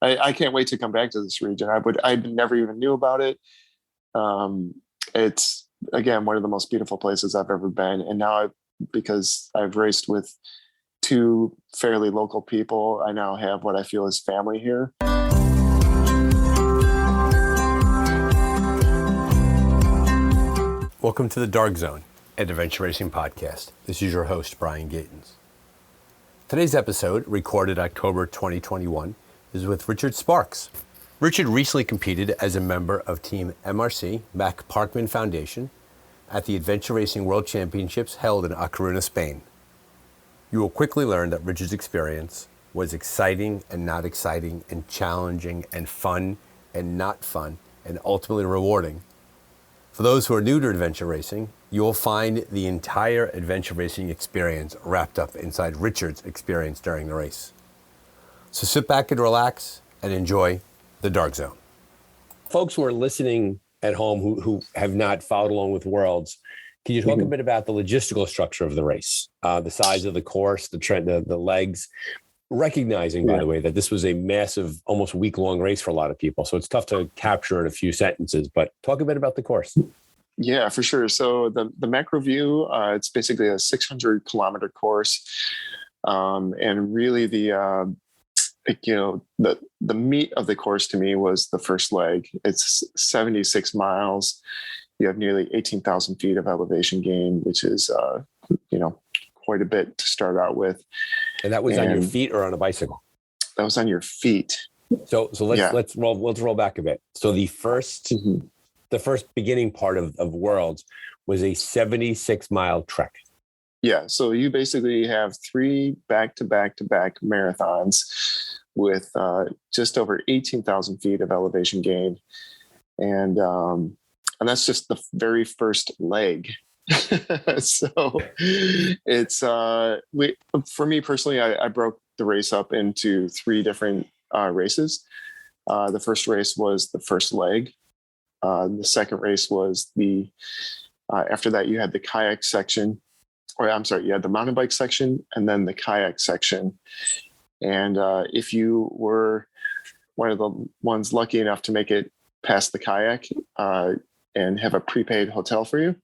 I can't wait to come back to this region. I never even knew about it. It's again one of the most beautiful places I've ever been, and now because I've raced with two fairly local people, I now have what I feel is family here. Welcome to the Dark Zone, an adventure racing podcast. This is your host, Brian Gatens. Today's episode, recorded October 2021, is with Richard Sparks. Richard recently competed as a member of Team MRC, Mac Parkman Foundation, at the Adventure Racing World Championships held in A Coruna, Spain. You will quickly learn that Richard's experience was exciting and not exciting, and challenging and fun and not fun, and ultimately rewarding. For those who are new to adventure racing, you will find the entire adventure racing experience wrapped up inside Richard's experience during the race. So sit back and relax and enjoy the Dark Zone. Folks who are listening at home who have not followed along with Worlds, can you talk a bit about the logistical structure of the race, the size of the course, the legs, recognizing, by the way, that this was a massive, almost week-long race for a lot of people. So it's tough to capture in a few sentences, but talk a bit about the course. Yeah, for sure. So the macro view, it's basically a 600-kilometer course. And really the meat of the course to me was the first leg. It's 76 miles. You have nearly 18,000 feet of elevation gain, which is, quite a bit to start out with. And that was on your feet or on a bicycle? That was on your feet. So let's roll back a bit. So the first beginning part of Worlds was a 76-mile trek. Yeah. So you basically have 3 back-to-back-to-back marathons with just over 18,000 feet of elevation gain. And that's just the very first leg. So it's for me personally, I broke the race up into 3 different races. The first race was the first leg. The second race was after that you had the kayak section, you had the mountain bike section and then the kayak section. And if you were one of the ones lucky enough to make it past the kayak and have a prepaid hotel for you,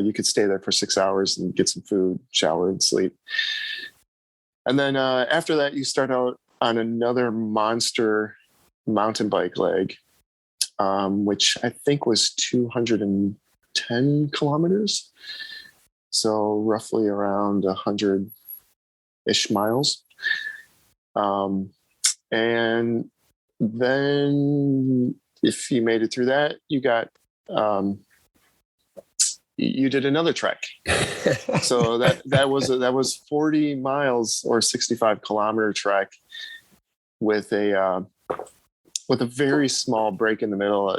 you could stay there for 6 hours and get some food, shower, and sleep. And then after that, you start out on another monster mountain bike leg, which I think was 210 kilometers. So roughly around 100-ish miles. And then if you made it through that, you got... you did another trek. So that was 40 miles or 65-kilometer trek with a very small break in the middle,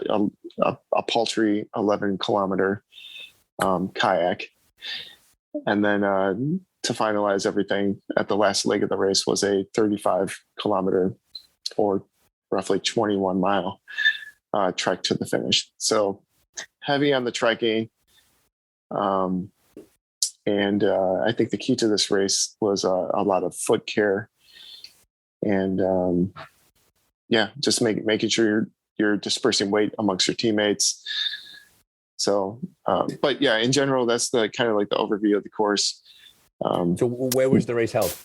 a paltry 11-kilometer kayak. And then to finalize everything at the last leg of the race was a 35-kilometer or roughly 21-mile trek to the finish. So heavy on the trekking. And I think the key to this race was a lot of foot care and just making sure you're dispersing weight amongst your teammates. So, but yeah, in general, that's the kind of like the overview of the course. So where was the race held?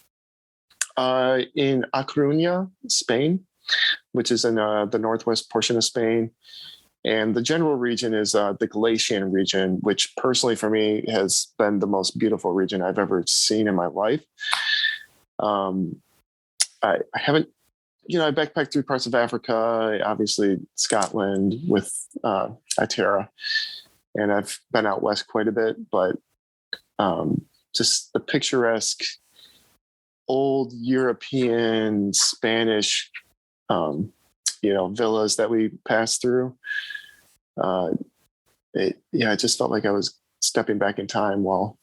In A Coruna, Spain, which is in the northwest portion of Spain. And the general region is the Galician region, which personally for me has been the most beautiful region I've ever seen in my life. I haven't, I backpacked through parts of Africa, obviously Scotland with Atera, and I've been out west quite a bit, but just the picturesque old European Spanish villas that we passed through. It just felt like I was stepping back in time while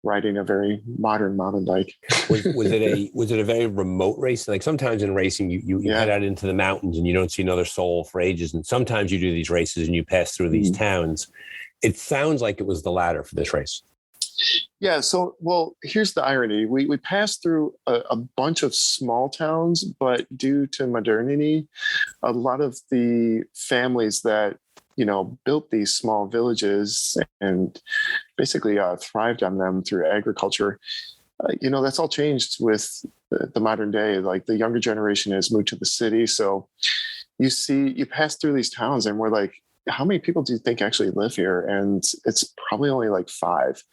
riding a very modern mountain bike. was it a very remote race? Like sometimes in racing, you head out into the mountains and you don't see another soul for ages. And sometimes you do these races and you pass through these towns. It sounds like it was the latter for this race. Yeah. So, well, here's the irony. We passed through a bunch of small towns, but due to modernity, a lot of the families that, built these small villages and basically thrived on them through agriculture, that's all changed with the modern day. Like the younger generation has moved to the city. So you pass through these towns and we're like, how many people do you think actually live here? And it's probably only like 5,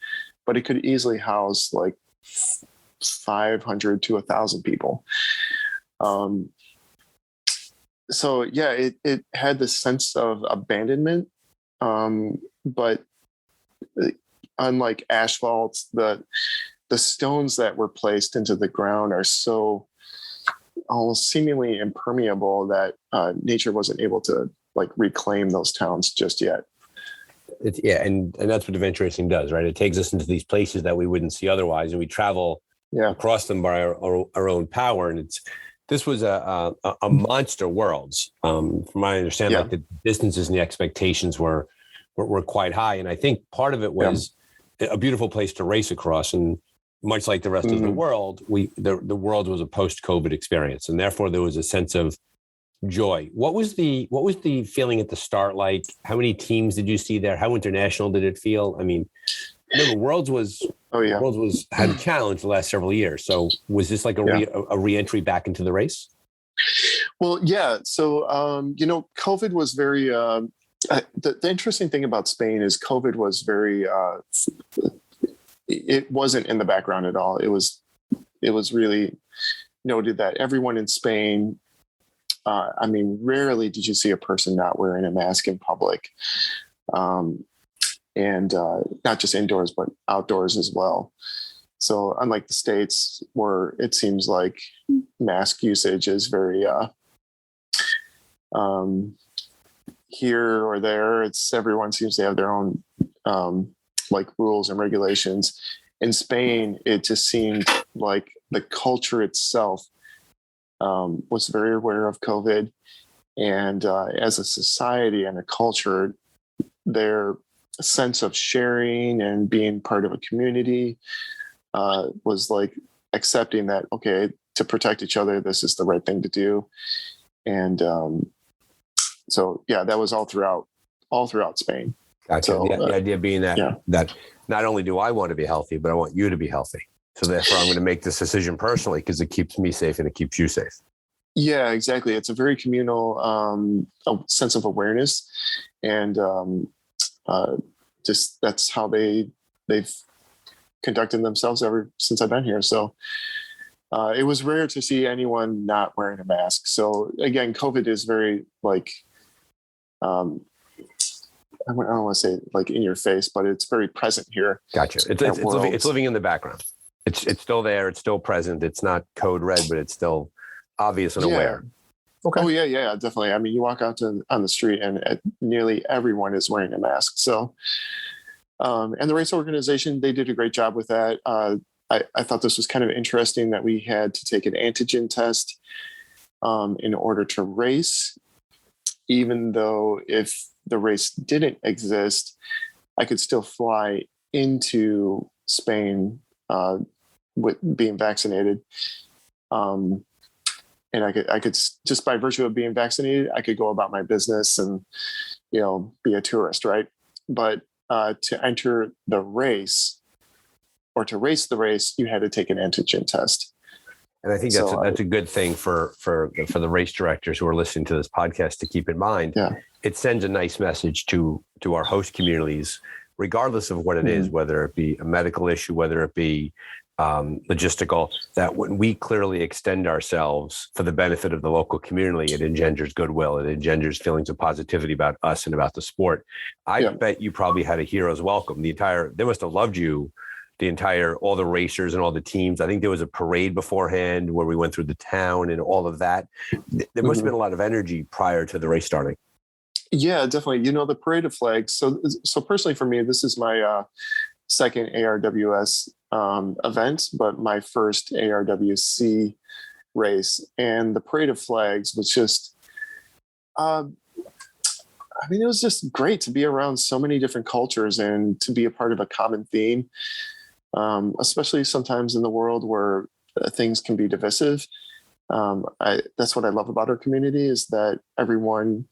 but it could easily house like 500 to 1,000 people. So yeah, it had this sense of abandonment. But unlike asphalt, the stones that were placed into the ground are so almost seemingly impermeable that nature wasn't able to like reclaim those towns just yet. And that's what adventure racing does, right? It takes us into these places that we wouldn't see otherwise, and we travel across them by our own power. And this was a monster worlds. From what I understand, like the distances and the expectations were quite high, and I think part of it was a beautiful place to race across. And much like the rest of the world, the world was a post-COVID experience, and therefore there was a sense of joy. What was the feeling at the start like? How many teams did you see there? How international did it feel? I mean, remember Worlds had a challenge the last several years. So was this like a re-entry back into the race? Well, yeah. So COVID was very. The interesting thing about Spain is COVID was very. It wasn't in the background at all. It was really noted that everyone in Spain. Rarely did you see a person not wearing a mask in public, and not just indoors, but outdoors as well. So unlike the States where it seems like mask usage is very here or there, everyone seems to have their own like rules and regulations. In Spain, it just seemed like the culture itself was very aware of COVID, and as a society and a culture, their sense of sharing and being part of a community was like accepting that, okay, to protect each other, this is the right thing to do. And so yeah, that was all throughout Spain. Gotcha. So, the idea being that not only do I want to be healthy, but I want you to be healthy. So therefore, I'm going to make this decision personally because it keeps me safe and it keeps you safe. Yeah, exactly. It's a very communal sense of awareness, and just that's how they've conducted themselves ever since I've been here. So it was rare to see anyone not wearing a mask. So again, COVID is very like I don't want to say like in your face, but it's very present here. Gotcha. It's living in the background. It's still there. It's still present. It's not code red, but it's still obvious and aware. Okay. Oh yeah, definitely. I mean, you walk out on the street and nearly everyone is wearing a mask. So, and the race organization, they did a great job with that. I thought this was kind of interesting that we had to take an antigen test in order to race, even though if the race didn't exist, I could still fly into Spain with being vaccinated. And I could just by virtue of being vaccinated, I could go about my business and, be a tourist. Right. But to enter the race or to race the race, you had to take an antigen test. And I think that's a good thing for the race directors who are listening to this podcast to keep in mind. Yeah. It sends a nice message to our host communities, regardless of what it is, whether it be a medical issue, whether it be logistical, that when we clearly extend ourselves for the benefit of the local community, it engenders goodwill. It engenders feelings of positivity about us and about the sport. I bet you probably had a hero's welcome. They must have loved you. All the racers and all the teams. I think there was a parade beforehand where we went through the town and all of that. There must have been a lot of energy prior to the race starting. Yeah, definitely. The parade of flags. So personally for me, this is my second ARWS event, but my first ARWC race. And the parade of flags was just, I mean, it was just great to be around so many different cultures and to be a part of a common theme, especially sometimes in the world where things can be divisive. That's what I love about our community is that everyone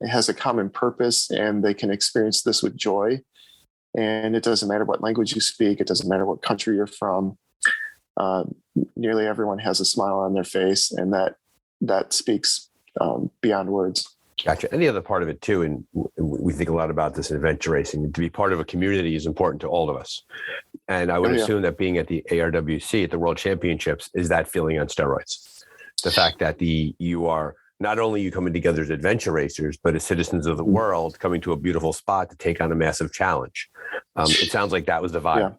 has a common purpose and they can experience this with joy. And it doesn't matter what language you speak. It doesn't matter what country you're from. Uh, Nearly everyone has a smile on their face, and that speaks beyond words. Gotcha. And the other part of it too, and we think a lot about this in adventure racing, to be part of a community is important to all of us. And I would assume that being at the ARWC, at the World Championships, is that feeling on steroids. The fact that you are not only you coming together as adventure racers, but as citizens of the world coming to a beautiful spot to take on a massive challenge. It sounds like that was the vibe.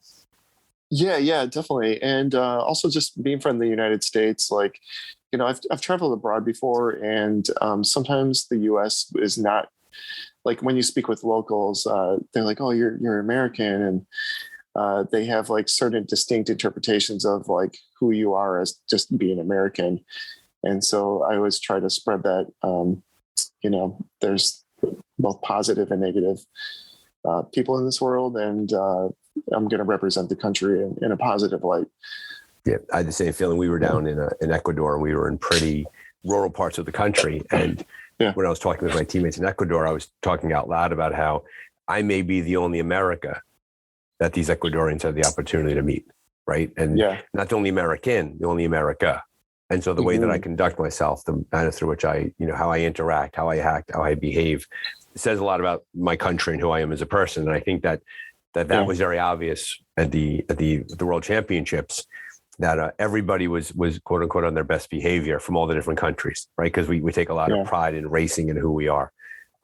Yeah, definitely. And also just being from the United States, like, I've traveled abroad before, and sometimes the U.S. is not, like, when you speak with locals, they're like, "Oh, you're American," and they have like certain distinct interpretations of like who you are as just being American. And so I always try to spread that, there's both positive and negative people in this world, and I'm going to represent the country in a positive light. Yeah, I had the same feeling. We were down in Ecuador, and we were in pretty rural parts of the country. And when I was talking with my teammates in Ecuador, I was talking out loud about how I may be the only America that these Ecuadorians have the opportunity to meet, right? And not the only American, the only America. And so the way that I conduct myself, the manner through which I, how I interact, how I act, how I behave, says a lot about my country and who I am as a person. And I think that was very obvious at the World Championships, that everybody was quote unquote on their best behavior from all the different countries, right? Because we take a lot of pride in racing and who we are.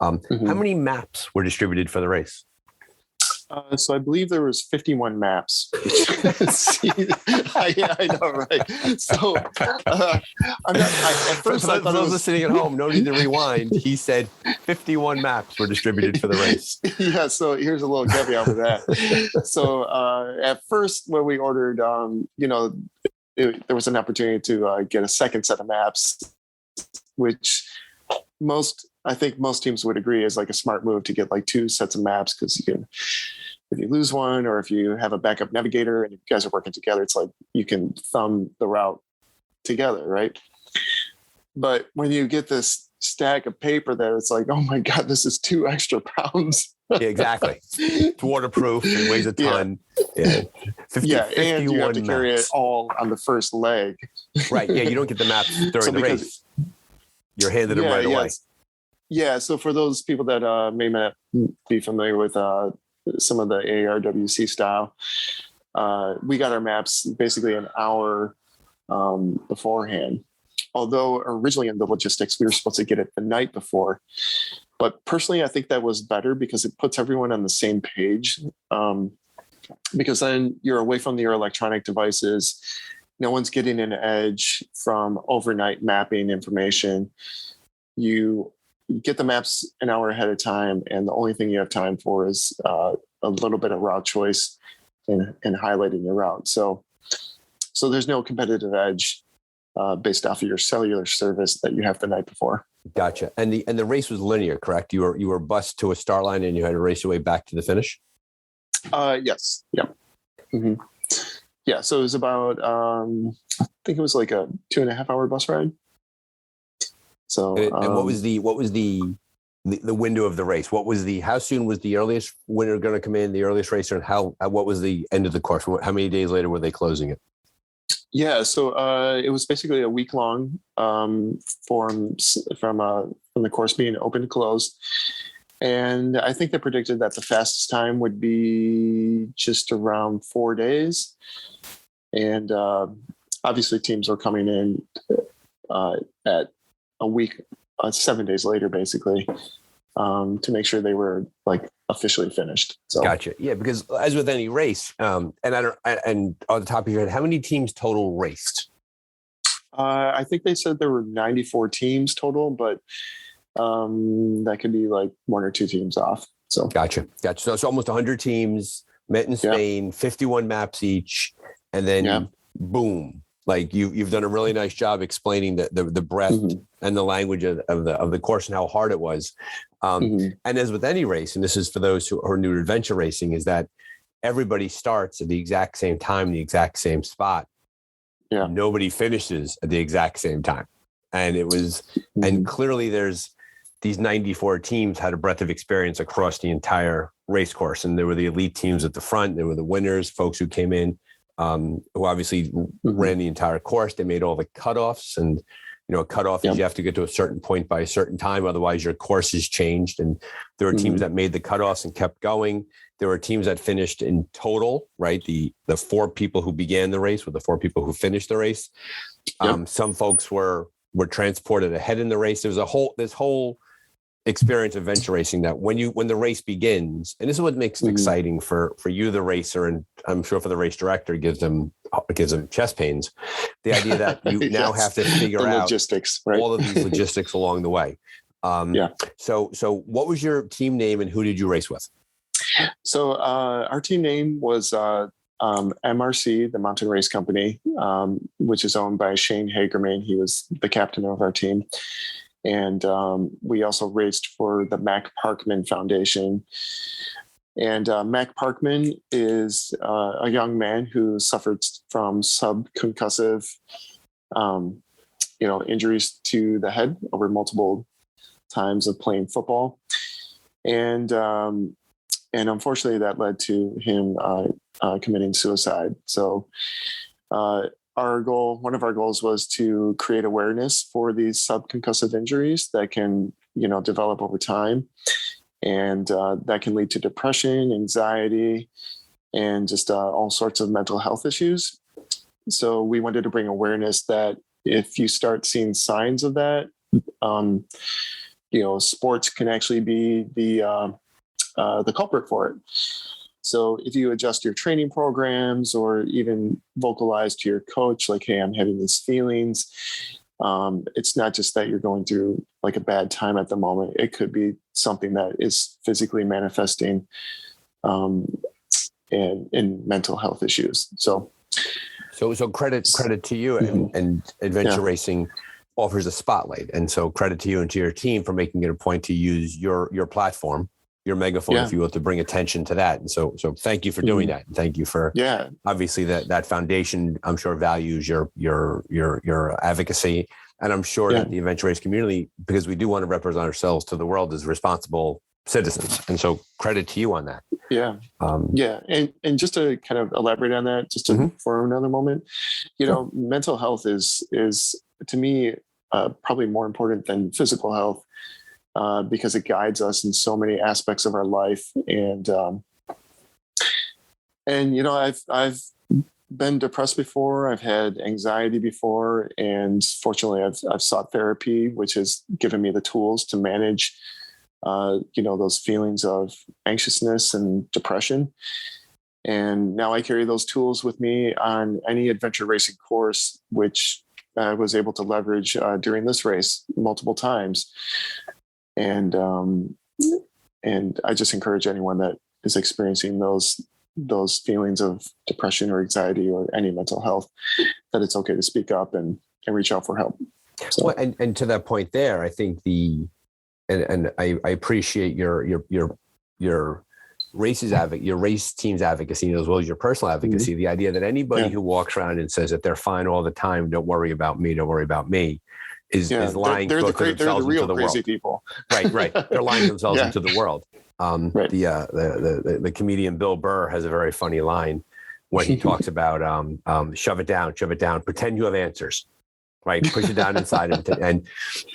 How many maps were distributed for the race? So I believe there was 51 maps. I know, right? So at first I thought those listening at home, no need to rewind. He said 51 maps were distributed for the race. Yeah. So here's a little caveat with that. So at first, when we ordered, there was an opportunity to get a second set of maps, which I think most teams would agree is like a smart move to get like two sets of maps, because you can, if you lose one or if you have a backup navigator and you guys are working together, it's like you can thumb the route together, right? But when you get this stack of paper there, it's like, oh my God, this is 2 extra pounds. Yeah, exactly. It's waterproof. It weighs a ton. Yeah. 50, and you have to carry it all on the first leg. Right. Yeah, you don't get the maps during the race. You're handed them right away. Yeah. So for those people that may not be familiar with some of the ARWC style, we got our maps basically an hour beforehand. Although originally in the logistics, we were supposed to get it the night before. But personally, I think that was better because it puts everyone on the same page. Because then you're away from your electronic devices. No one's getting an edge from overnight mapping information. You get the maps an hour ahead of time, and the only thing you have time for is a little bit of route choice and highlighting your route. So there's no competitive edge based off of your cellular service that you have the night before. Gotcha. And the race was linear, correct? You were bused to a start line and you had to race your way back to the finish? Yes. Yeah. Mm-hmm. Yeah. So it was about, I think it was like a 2.5 hour bus ride. So, and what was the window of the race? How soon was the earliest winner going to come in, the earliest racer, and what was the end of the course? How many days later were they closing it? Yeah. So, it was basically a week long, from the course being open to closed. And I think they predicted that the fastest time would be just around 4 days. And obviously teams were coming in at a week, 7 days later, basically, to make sure they were like officially finished. So. Gotcha. Yeah, because as with any race, and on the top of your head, how many teams total raced? I think they said there were 94 teams total, but that could be like 1 or 2 teams off. So gotcha. So it's almost 100 teams met in Spain, 51 maps each, and then boom, Like you've done a really nice job explaining the breadth and the language of the course and how hard it was. And as with any race, and this is for those who are new to adventure racing, is that everybody starts at the exact same time, the exact same spot. Yeah. Nobody finishes at the exact same time. And it was, and clearly there's these 94 teams had a breadth of experience across the entire race course. And there were the elite teams at the front. There were the winners, folks who came in, who obviously ran the entire course. They made all the cutoffs, and, a cutoff is you have to get to a certain point by a certain time. Otherwise your course is changed. And there were teams that made the cutoffs and kept going. There were teams that finished in total, right? The 4 people who began the race were the 4 people who finished the race. Some folks were transported ahead in the race. There was this whole experience of venture racing that when the race begins, and this is what makes it exciting for you, the racer, and I'm sure for the race director, it gives them chest pains. The idea that you now have to figure out logistics, right? all of these logistics along the way. So what was your team name and who did you race with? So our team name was MRC, the Mountain Race Company, which is owned by Shane Hagerman. He was the captain of our team. And we also raced for the Mac Parkman Foundation. And Mac Parkman is a young man who suffered from subconcussive, injuries to the head over multiple times of playing football. And unfortunately, that led to him committing suicide. So one of our goals was to create awareness for these subconcussive injuries that can, develop over time. And that can lead to depression, anxiety, and just all sorts of mental health issues. So we wanted to bring awareness that if you start seeing signs of that, sports can actually be the culprit for it. So if you adjust your training programs or even vocalize to your coach, like, hey, I'm having these feelings. It's not just that you're going through like a bad time at the moment. It could be something that is physically manifesting in mental health issues. So credit to you, and adventure racing offers a spotlight. And so credit to you and to your team for making it a point to use your platform, your megaphone, if you will, to bring attention to that. And so thank you for doing that. And thank you for, obviously that foundation, I'm sure, values your advocacy. And I'm sure that the adventure race community, because we do want to represent ourselves to the world as responsible citizens. And so credit to you on that. Yeah. And just to kind of elaborate on that, for another moment, mental health is to me, probably more important than physical health. Because it guides us in so many aspects of our life. And I've been depressed before. I've had anxiety before. And fortunately, I've sought therapy, which has given me the tools to manage, those feelings of anxiousness and depression. And now I carry those tools with me on any adventure racing course, which I was able to leverage during this race multiple times. And I just encourage anyone that is experiencing those feelings of depression or anxiety or any mental health, that it's okay to speak up and reach out for help. So. Well, and to that point there, I think I appreciate your your race team's advocacy as well as your personal advocacy. The idea that anybody who walks around and says that they're fine all the time, don't worry about me, is lying they're themselves the real into the crazy world. People. Right. They're lying themselves into the world. The comedian Bill Burr has a very funny line when he talks about shove it down, pretend you have answers, right? Push it down inside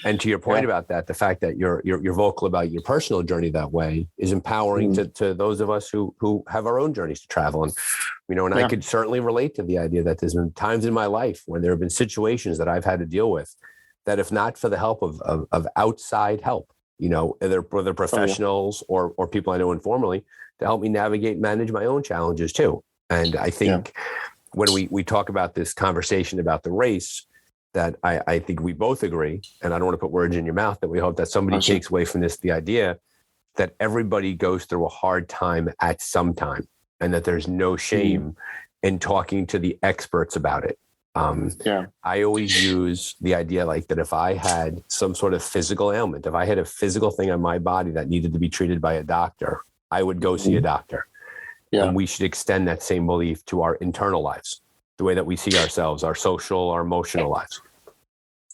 and to your point about that, the fact that you're vocal about your personal journey that way is empowering to those of us who have our own journeys to travel. And I could certainly relate to the idea that there's been times in my life when there have been situations that I've had to deal with that if not for the help of outside help, whether professionals or people I know informally, to help me navigate, manage my own challenges too. And I think when we talk about this conversation about the race, that I think we both agree, and I don't want to put words in your mouth, that we hope that somebody takes away from this the idea that everybody goes through a hard time at some time, and that there's no shame in talking to the experts about it. I always use the idea like that if I had some sort of physical ailment, if I had a physical thing on my body that needed to be treated by a doctor, I would go see a doctor. Yeah. And we should extend that same belief to our internal lives, the way that we see ourselves, our social, our emotional lives.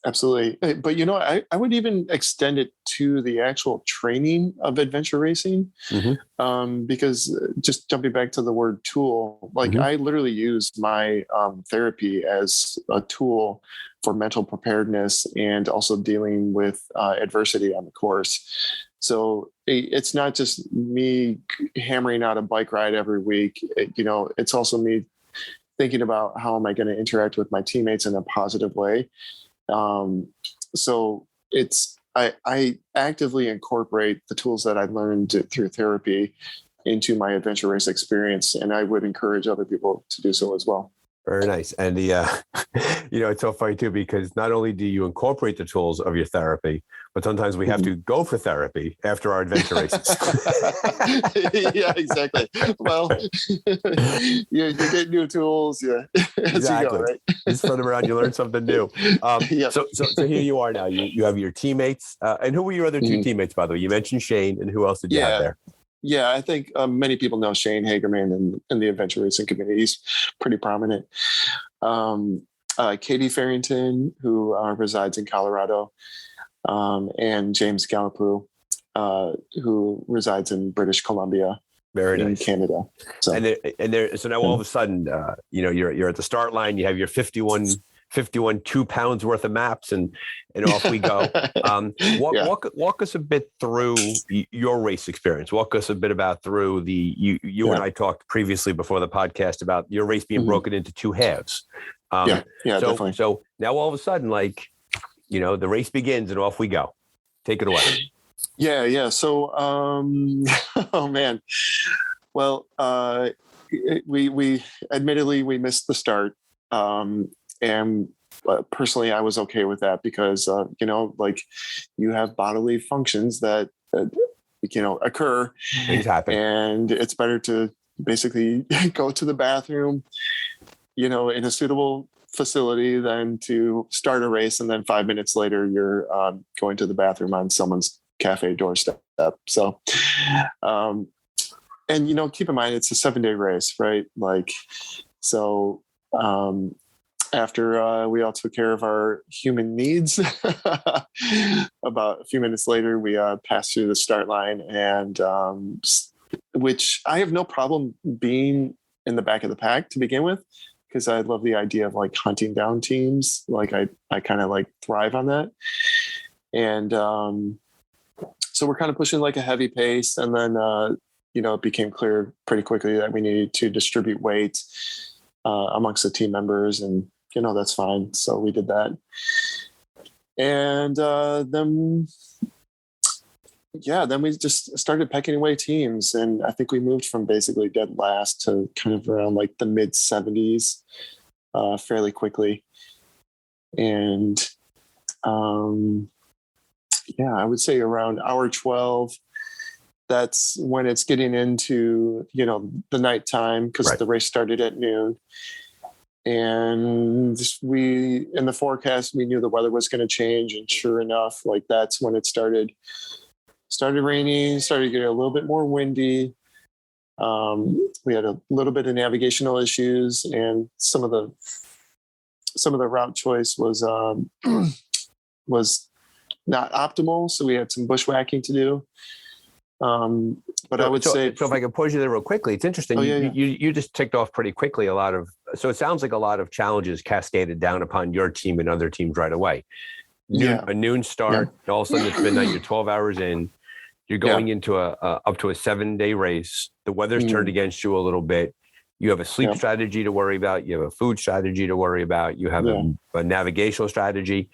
Absolutely. But, you know, I would even extend it to the actual training of adventure racing. Because just jumping back to the word tool, like I literally use my therapy as a tool for mental preparedness and also dealing with adversity on the course. So it's not just me hammering out a bike ride every week. It's also me thinking about how am I going to interact with my teammates in a positive way. So I actively incorporate the tools that I learned through therapy into my adventure race experience. And I would encourage other people to do so as well. Very nice. And it's so funny too, because not only do you incorporate the tools of your therapy, but sometimes we have to go for therapy after our adventure races. Yeah, exactly. Well, you get new tools. Yeah, exactly. You go, right? You spread them around, you learn something new. Yep. So here you are now. You have your teammates. And who were your other two teammates, by the way? You mentioned Shane, and who else did you have there? Yeah, I think many people know Shane Hagerman in the adventure racing community. He's pretty prominent. Katie Farrington, who resides in Colorado, and James Gallipoux, who resides in British Columbia. Very nice. In Canada. So so now all of a sudden, you're at the start line. You have your 51 2 pounds worth of maps, and off we go. Walk us a bit through your race experience. Walk us a bit about through you and I talked previously before the podcast about your race being broken into two halves. Definitely. So now all of a sudden, the race begins and off we go. Take it away. Yeah. So, oh man. Well, we admittedly we missed the start. And personally, I was okay with that because, you have bodily functions that, occur. Things happen. And it's better to basically go to the bathroom, in a suitable facility than to start a race. And then 5 minutes later, you're going to the bathroom on someone's cafe doorstep. So, and, keep in mind, it's a 7-day race, right? After we all took care of our human needs, about a few minutes later, we passed through the start line, and which I have no problem being in the back of the pack to begin with, because I love the idea of hunting down teams. I kind of thrive on that. And so we're kind of pushing a heavy pace, and then it became clear pretty quickly that we needed to distribute weight amongst the team members, and that's fine. So we did that. And then we just started pecking away teams. And I think we moved from basically dead last to kind of around the mid 70s fairly quickly. And I would say around hour 12, that's when it's getting into, the nighttime, because the race started at noon. And in the forecast, we knew the weather was going to change. And sure enough, that's when it started raining, started getting a little bit more windy. We had a little bit of navigational issues, and some of the route choice was not optimal. So we had some bushwhacking to do. But I would say, so if I could pause you there real quickly, it's interesting. You just ticked off pretty quickly so it sounds like a lot of challenges cascaded down upon your team and other teams right away. A noon start, and all of a sudden it's midnight, you're 12 hours in, you're going into up to a 7-day race. The weather's turned against you a little bit. You have a sleep strategy to worry about. You have a food strategy to worry about. You have a navigational strategy.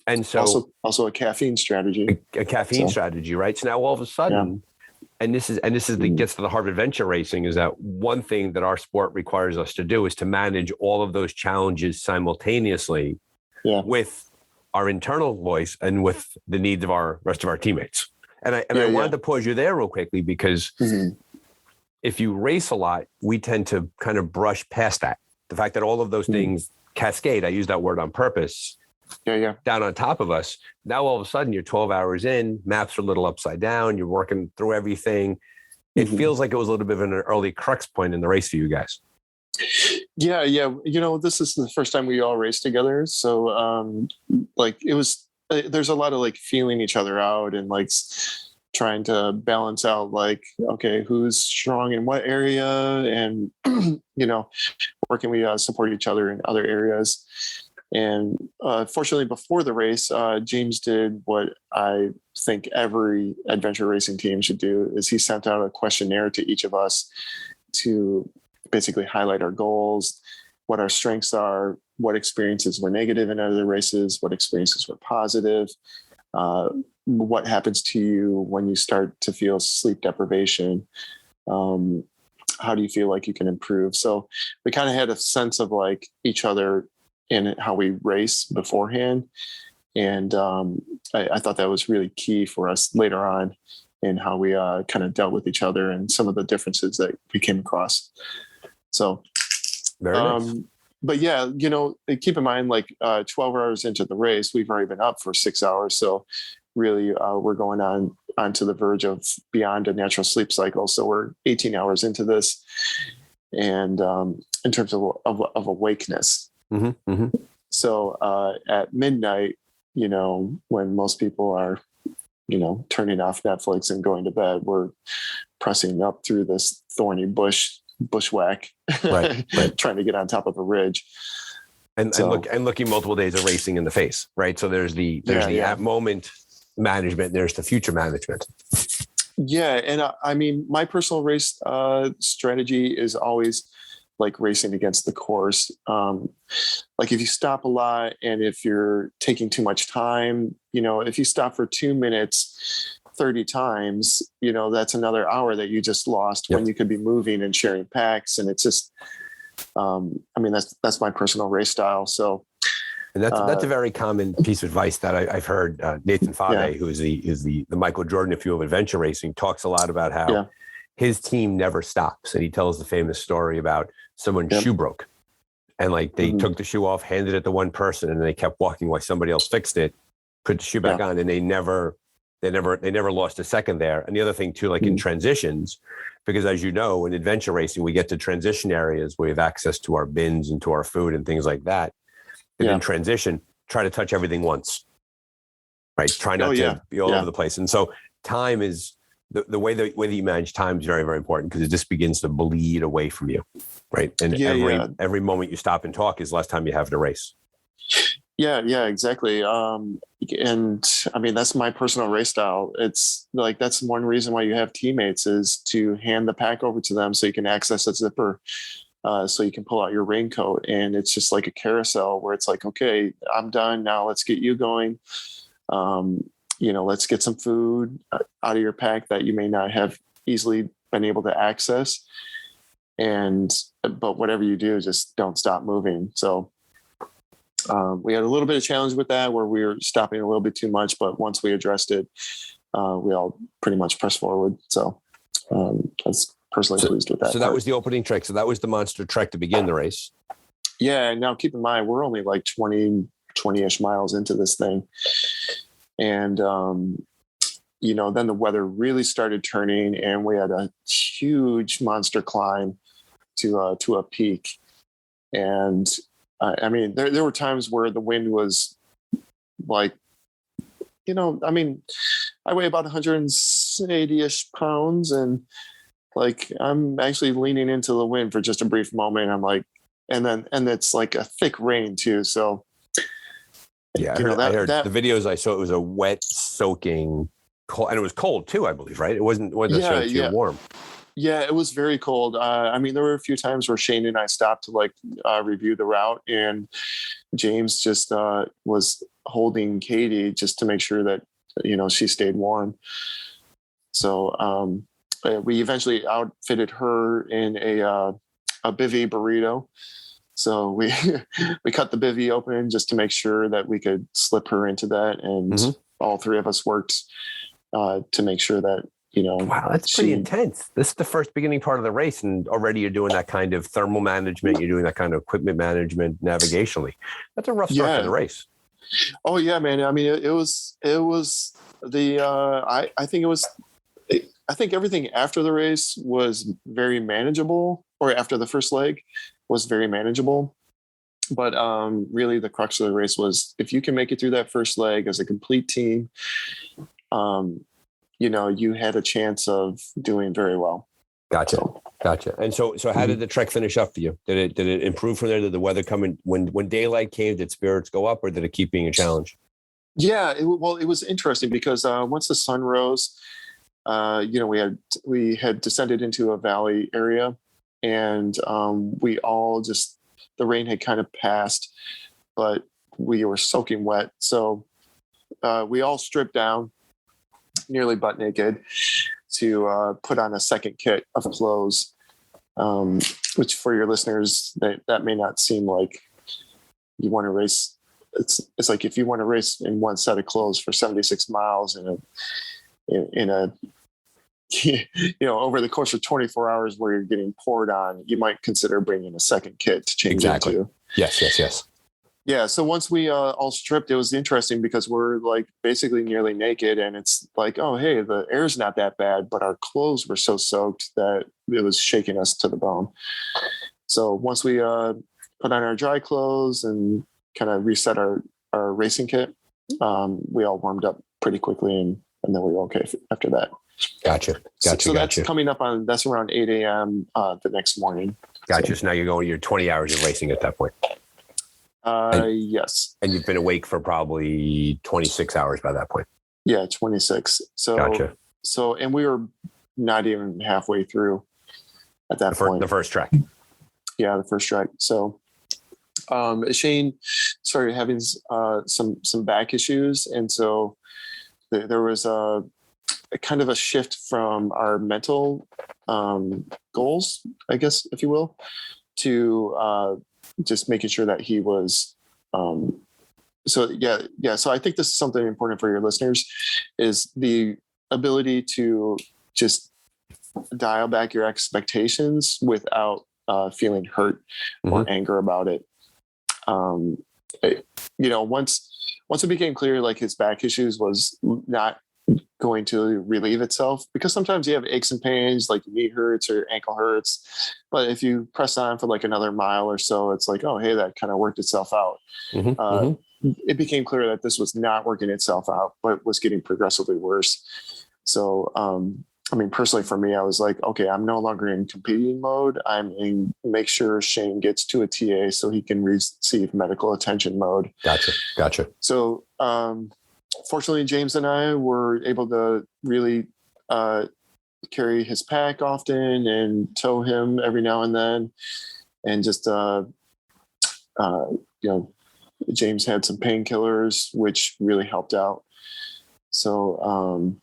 And so also a caffeine strategy, a caffeine strategy, right? So now all of a sudden, and this is gets to the heart of adventure racing, is that one thing that our sport requires us to do is to manage all of those challenges simultaneously with our internal voice and with the needs of our rest of our teammates. And I wanted to pause you there real quickly, because if you race a lot, we tend to kind of brush past that. The fact that all of those things cascade. I use that word on purpose. Yeah. Down on top of us. Now, all of a sudden, you're 12 hours in, maps are a little upside down. You're working through everything. It feels like it was a little bit of an early crux point in the race for you guys. Yeah. This is the first time we all raced together. So, it was, there's a lot of like feeling each other out and like trying to balance out like, okay, who's strong in what area, and, where can we support each other in other areas. And fortunately, before the race, James did what I think every adventure racing team should do, is he sent out a questionnaire to each of us to basically highlight our goals, what our strengths are, what experiences were negative in other races, what experiences were positive, what happens to you when you start to feel sleep deprivation, how do you feel like you can improve. So we kind of had a sense of like each other in how we race beforehand. And I thought that was really key for us later on in how we kind of dealt with each other and some of the differences that we came across. So, very nice. But yeah, keep in mind, like 12 hours into the race, we've already been up for 6 hours. So really we're going onto the verge of beyond a natural sleep cycle. So we're 18 hours into this. And in terms of awakeness. So at midnight, when most people are, turning off Netflix and going to bed, we're pressing up through this thorny bushwhack, right. trying to get on top of a ridge. And looking multiple days of racing in the face, right? So there's the at moment management, there's the future management. Yeah. And I mean, my personal race strategy is always like racing against the course. Like if you stop a lot and if you're taking too much time, if you stop for 2 minutes 30 times, that's another hour that you just lost when you could be moving and sharing packs. And it's just, that's my personal race style. So, and that's a very common piece of advice that I've heard. Nathan Fave, who is the Michael Jordan, if you will, of adventure racing, talks a lot about how his team never stops. And he tells the famous story about someone's shoe broke, and like they took the shoe off, handed it to one person, and they kept walking while somebody else fixed it, put the shoe back on, and they never lost a second there. And the other thing too, like in transitions, because as you know, in adventure racing, we get to transition areas where we have access to our bins and to our food and things like that. And in transition, try to touch everything once, right? Try not to be all over the place. And so time is the way that you manage time is very, very important, because it just begins to bleed away from you, right? And every moment you stop and talk is less time you have to race. Yeah, exactly. And I mean, that's my personal race style. It's like, that's one reason why you have teammates, is to hand the pack over to them so you can access a zipper, so you can pull out your raincoat. And it's just like a carousel where it's like, okay, I'm done now. Let's get you going. Let's get some food out of your pack that you may not have easily been able to access. But whatever you do, just don't stop moving. So we had a little bit of challenge with that, where we were stopping a little bit too much, but once we addressed it, we all pretty much pressed forward. So I was personally pleased with that. So that was the opening trek. So that was the monster trek to begin the race. Yeah. Now keep in mind, we're only like 20-ish miles into this thing. And, then the weather really started turning, and we had a huge monster climb to a peak. And there were times where the wind was like, I weigh about 180-ish pounds, and like, I'm actually leaning into the wind for just a brief moment. I'm like, and it's like a thick rain too. So yeah, I heard the videos I saw, it was a wet, soaking cold, and it was cold too, I believe, right? It wasn't necessarily too warm. Yeah, it was very cold. There were a few times where Shane and I stopped to like review the route, and James just was holding Katie just to make sure that, she stayed warm. So we eventually outfitted her in a bivy burrito. So we cut the bivy open just to make sure that we could slip her into that, and all three of us worked to make sure that Wow, that's pretty intense. This is the first beginning part of the race, and already you're doing that kind of thermal management. You're doing that kind of equipment management navigationally. That's a rough start to the race. Oh yeah, man. I mean, it was the I think it was. I think everything after the race was very manageable, or after the first leg was very manageable. But really, the crux of the race was if you can make it through that first leg as a complete team, you had a chance of doing very well. Gotcha. And so how did the trek finish up for you? Did it improve from there? Did the weather come in when daylight came? Did spirits go up, or did it keep being a challenge? Yeah, it was interesting because once the sun rose, we had descended into a valley area, and we all just, the rain had kind of passed, but we were soaking wet, so we all stripped down, nearly butt naked, to put on a second kit of clothes, which for your listeners, that may not seem like you want to race. It's like if you want to race in one set of clothes for 76 miles in a over the course of 24 hours where you're getting poured on, you might consider bringing a second kit to change into. Yes. Yeah. So once we all stripped, it was interesting because we're like basically nearly naked, and it's like, oh, hey, the air's not that bad, but our clothes were so soaked that it was shaking us to the bone. So once we put on our dry clothes and kind of reset our racing kit, we all warmed up pretty quickly, and then we were okay after that. Gotcha. So that's coming up that's around 8 a.m. The next morning. Gotcha. So now you're 20 hours of racing at that point. Yes. And you've been awake for probably 26 hours by that point. Yeah, 26. So, gotcha. So, and we were not even halfway through at that point. The first track. Yeah, the first track. So, Shane started having some back issues, and so there was a kind of a shift from our mental goals, I guess, if you will, to just making sure that he was. So I think this is something important for your listeners, is the ability to just dial back your expectations without feeling hurt or anger about it. Once it became clear, like his back issues was not going to relieve itself, because sometimes you have aches and pains, like your knee hurts or your ankle hurts, but if you press on for like another mile or so, it's like, oh, hey, that kind of worked itself out. It became clear that this was not working itself out, but was getting progressively worse. So, personally for me, I was like, okay, I'm no longer in competing mode. I'm in make sure Shane gets to a TA so he can receive medical attention mode. Gotcha. So, fortunately, James and I were able to really carry his pack often and tow him every now and then. And just, James had some painkillers, which really helped out. So,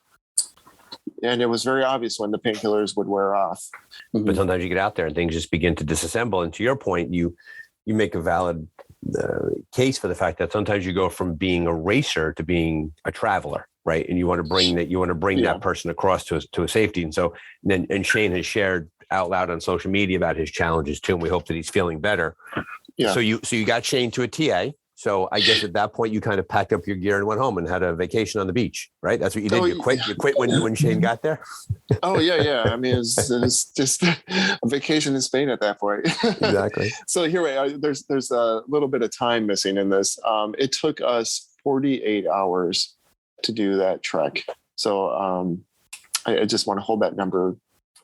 and it was very obvious when the painkillers would wear off. But sometimes you get out there and things just begin to disassemble. And to your point, you make a valid case for the fact that sometimes you go from being a racer to being a traveler, right? And you want to bring that person across to a safety. And so and Shane has shared out loud on social media about his challenges too, and we hope that he's feeling better. Yeah. So you got Shane to a TA. So I guess at that point you kind of packed up your gear and went home and had a vacation on the beach, right? That's what you did. You quit when Shane got there. Oh yeah. I mean, it's just a vacation in Spain at that point. Exactly. So here, there's a little bit of time missing in this. It took us 48 hours to do that trek. So I just want to hold that number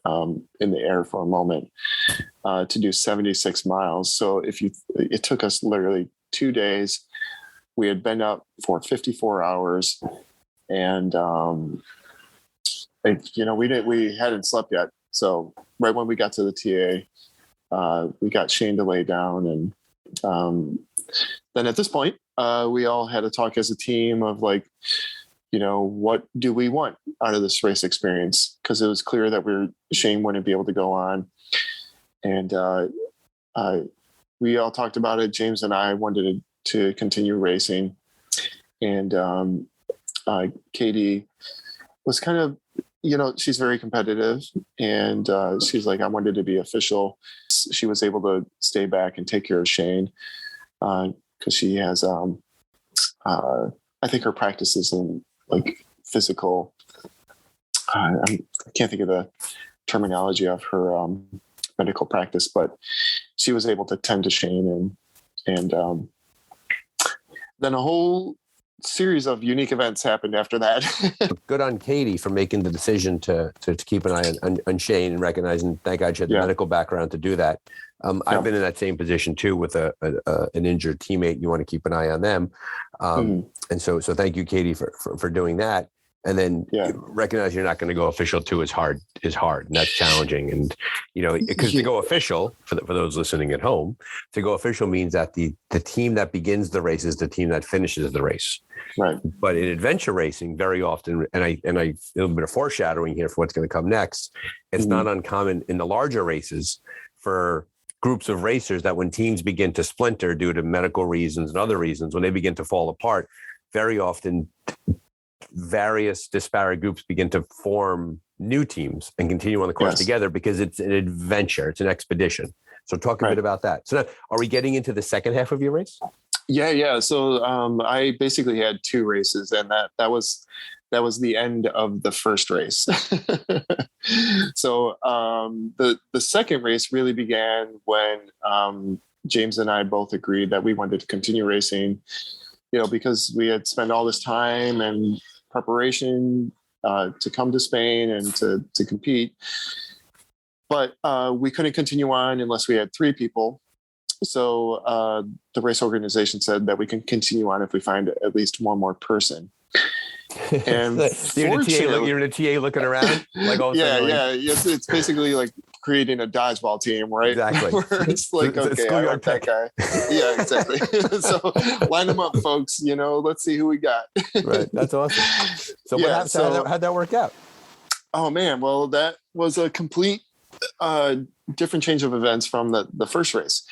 in the air for a moment, to do 76 miles. So it took us literally 2 days. We had been up for 54 hours, and we hadn't slept yet. So right when we got to the TA, we got Shane to lay down, and then at this point, we all had a talk as a team of like, what do we want out of this race experience? Because it was clear that Shane wouldn't be able to go on, and we all talked about it. James and I wanted to continue racing, and Katie was kind of she's very competitive, and she's like, I wanted to be official. She was able to stay back and take care of Shane because she has, I think her practice is in like physical. I can't think of the terminology of her medical practice, but she was able to tend to Shane, and then a whole series of unique events happened after that. Good on Katie for making the decision to keep an eye on Shane and recognizing, thank God she had the medical background to do that. I've been in that same position too with an injured teammate. You want to keep an eye on them. And so thank you, Katie, for doing that. And then recognize you're not going to go official too is hard, and that's challenging. And, because to go official, for those listening at home, to go official means that the team that begins the race is the team that finishes the race. Right. But in adventure racing, very often, and I a little bit of foreshadowing here for what's going to come next, it's not uncommon in the larger races for groups of racers that when teams begin to splinter due to medical reasons and other reasons, when they begin to fall apart, very often various disparate groups begin to form new teams and continue on the course together because it's an adventure, it's an expedition. So talk a bit about that. So now, are we getting into the second half of your race? Yeah. So I basically had 2 races, and that was the end of the first race. So the second race really began when James and I both agreed that we wanted to continue racing, because we had spent all this time and preparation to come to Spain and to compete. But we couldn't continue on unless we had 3 people. So the race organization said that we can continue on if we find at least one more person. And you're in a TA looking around, like all it's basically like creating a dodgeball team, right? Exactly. Where it's like, okay, I want that guy. Yeah, exactly. So line them up, folks. Let's see who we got. Right. That's awesome. So what happened? How'd that work out? Oh man, well, that was a complete different change of events from the first race.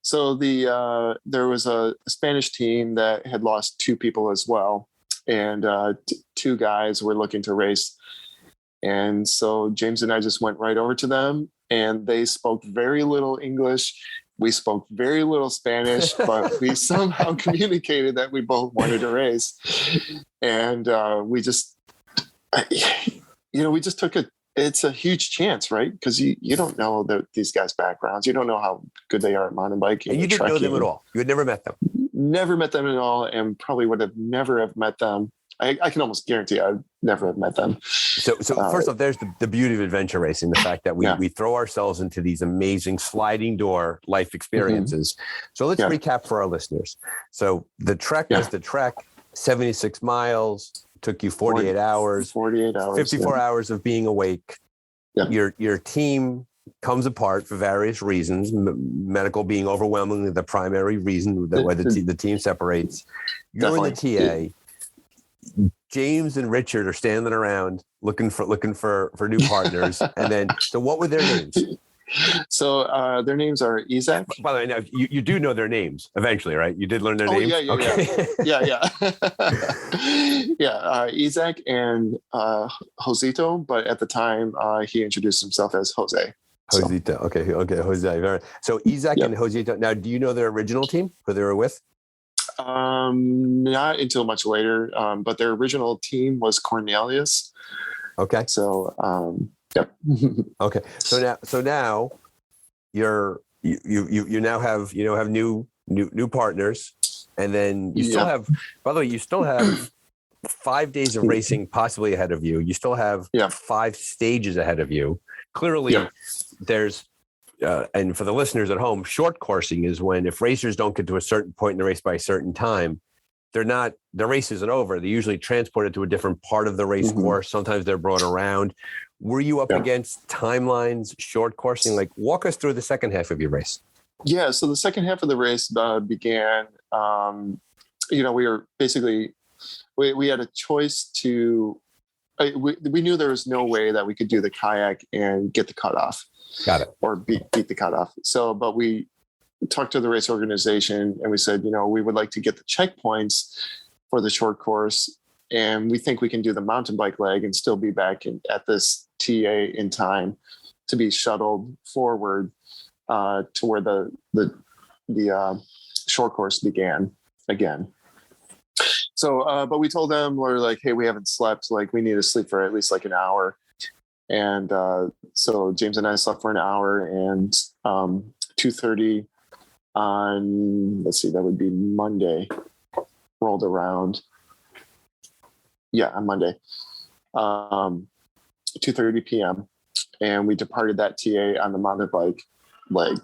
So there was a Spanish team that had lost 2 people as well. And 2 guys were looking to race. And so James and I just went right over to them, and they spoke very little English. We spoke very little Spanish, but we somehow communicated that we both wanted to race. And we just took it's a huge chance, right? Because you don't know these guys' backgrounds. You don't know how good they are at mountain biking. And you didn't know them at all. You had never met them. Never met them at all, and probably would have never have met them. I can almost guarantee I'd never have met them. So first off, there's the beauty of adventure racing, the fact that we throw ourselves into these amazing sliding door life experiences. So let's recap for our listeners. So the trek was 76 miles, took you 48 hours, 54 hours of being awake. Yeah. Your team comes apart for various reasons, medical being overwhelmingly the primary reason why the team separates. You're in the TA. James and Richard are standing around looking for new partners. And then, so what were their names? So their names are Isaac. By the way, now you do know their names eventually, right? You did learn their names? Yeah. Isaac and Josito, but at the time he introduced himself as Jose. Josito. Okay, Jose. So Isaac and Josito. Now, do you know their original team, who they were with? Not until much later. But their original team was Cornelius. Okay. So, yep. Okay. So now you now have new partners, and then you still have. By the way, you still have 5 days of racing possibly ahead of you. You still have 5 stages ahead of you. Clearly, there's. And for the listeners at home, short coursing is when if racers don't get to a certain point in the race by a certain time, the race isn't over. They're usually transported to a different part of the race course. Sometimes they're brought around. Were you up against timelines, short coursing? Like, walk us through the second half of your race. Yeah. So the second half of the race began, we were basically, we had a choice to, we knew there was no way that we could do the kayak and get the cutoff. Got it. Or beat the cutoff. So, but we talked to the race organization and we said, we would like to get the checkpoints for the short course and we think we can do the mountain bike leg and still be back at this TA in time to be shuttled forward to where the short course began again. So, but we told them, we're like, hey, we haven't slept. Like, we need to sleep for at least like an hour. And so James and I slept for an hour, and 2:30 on, let's see, that would be Monday, rolled around. Yeah, on Monday, 2:30 p.m. And we departed that TA on the mountain bike leg.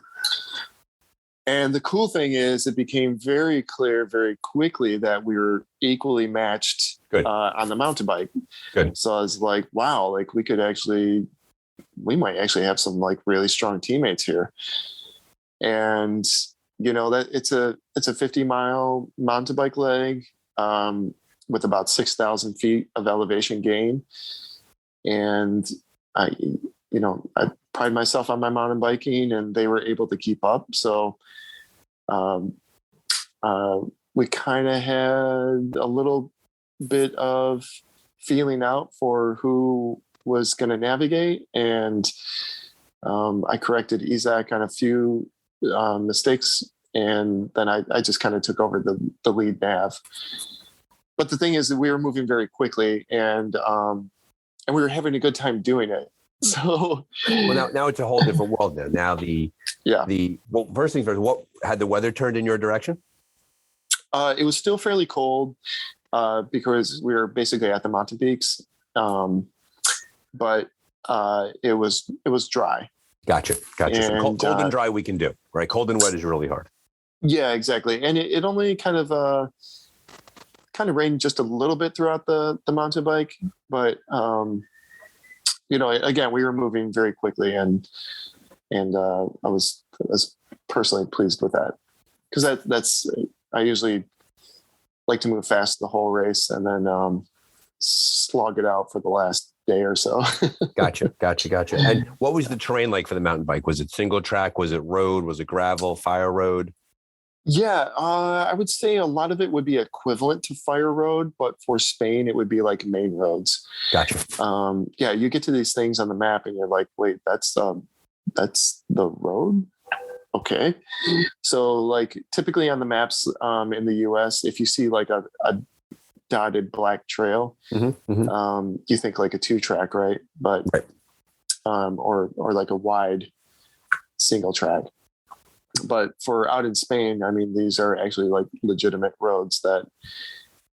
And the cool thing is, it became very clear very quickly that we were equally matched on the mountain bike. Good. So I was like, wow, like we might actually have some like really strong teammates here. And that it's a 50-mile mountain bike leg with about 6,000 feet of elevation gain. And I pride myself on my mountain biking, and they were able to keep up. So we kind of had a little bit of feeling out for who was going to navigate. And I corrected Isaac on a few mistakes, and then I just kind of took over the lead nav. But the thing is that we were moving very quickly, and we were having a good time doing it. So now it's a whole different world now. Well, first things first, what had the weather turned in your direction? It was still fairly cold because we were basically at the mountain peaks, but it was dry. Gotcha. And, so cold and dry we can do, right? Cold and wet is really hard. Yeah, exactly. And it only kind of rained just a little bit throughout the mountain bike, but again, we were moving very quickly, and I was personally pleased with that, because that's I usually like to move fast the whole race and then slog it out for the last day or so. Gotcha. And what was the terrain like for the mountain bike? Was it single track? Was it road? Was it gravel, fire road? Yeah, I would say a lot of it would be equivalent to fire road, but for Spain, it would be like main roads. Gotcha. Yeah, you get to these things on the map and you're like, wait, that's the road? Okay. So like typically on the maps in the US, if you see like a dotted black trail, you think like a 2-track, right? But right. Or like a wide single track. But for out in Spain, I mean, these are actually like legitimate roads that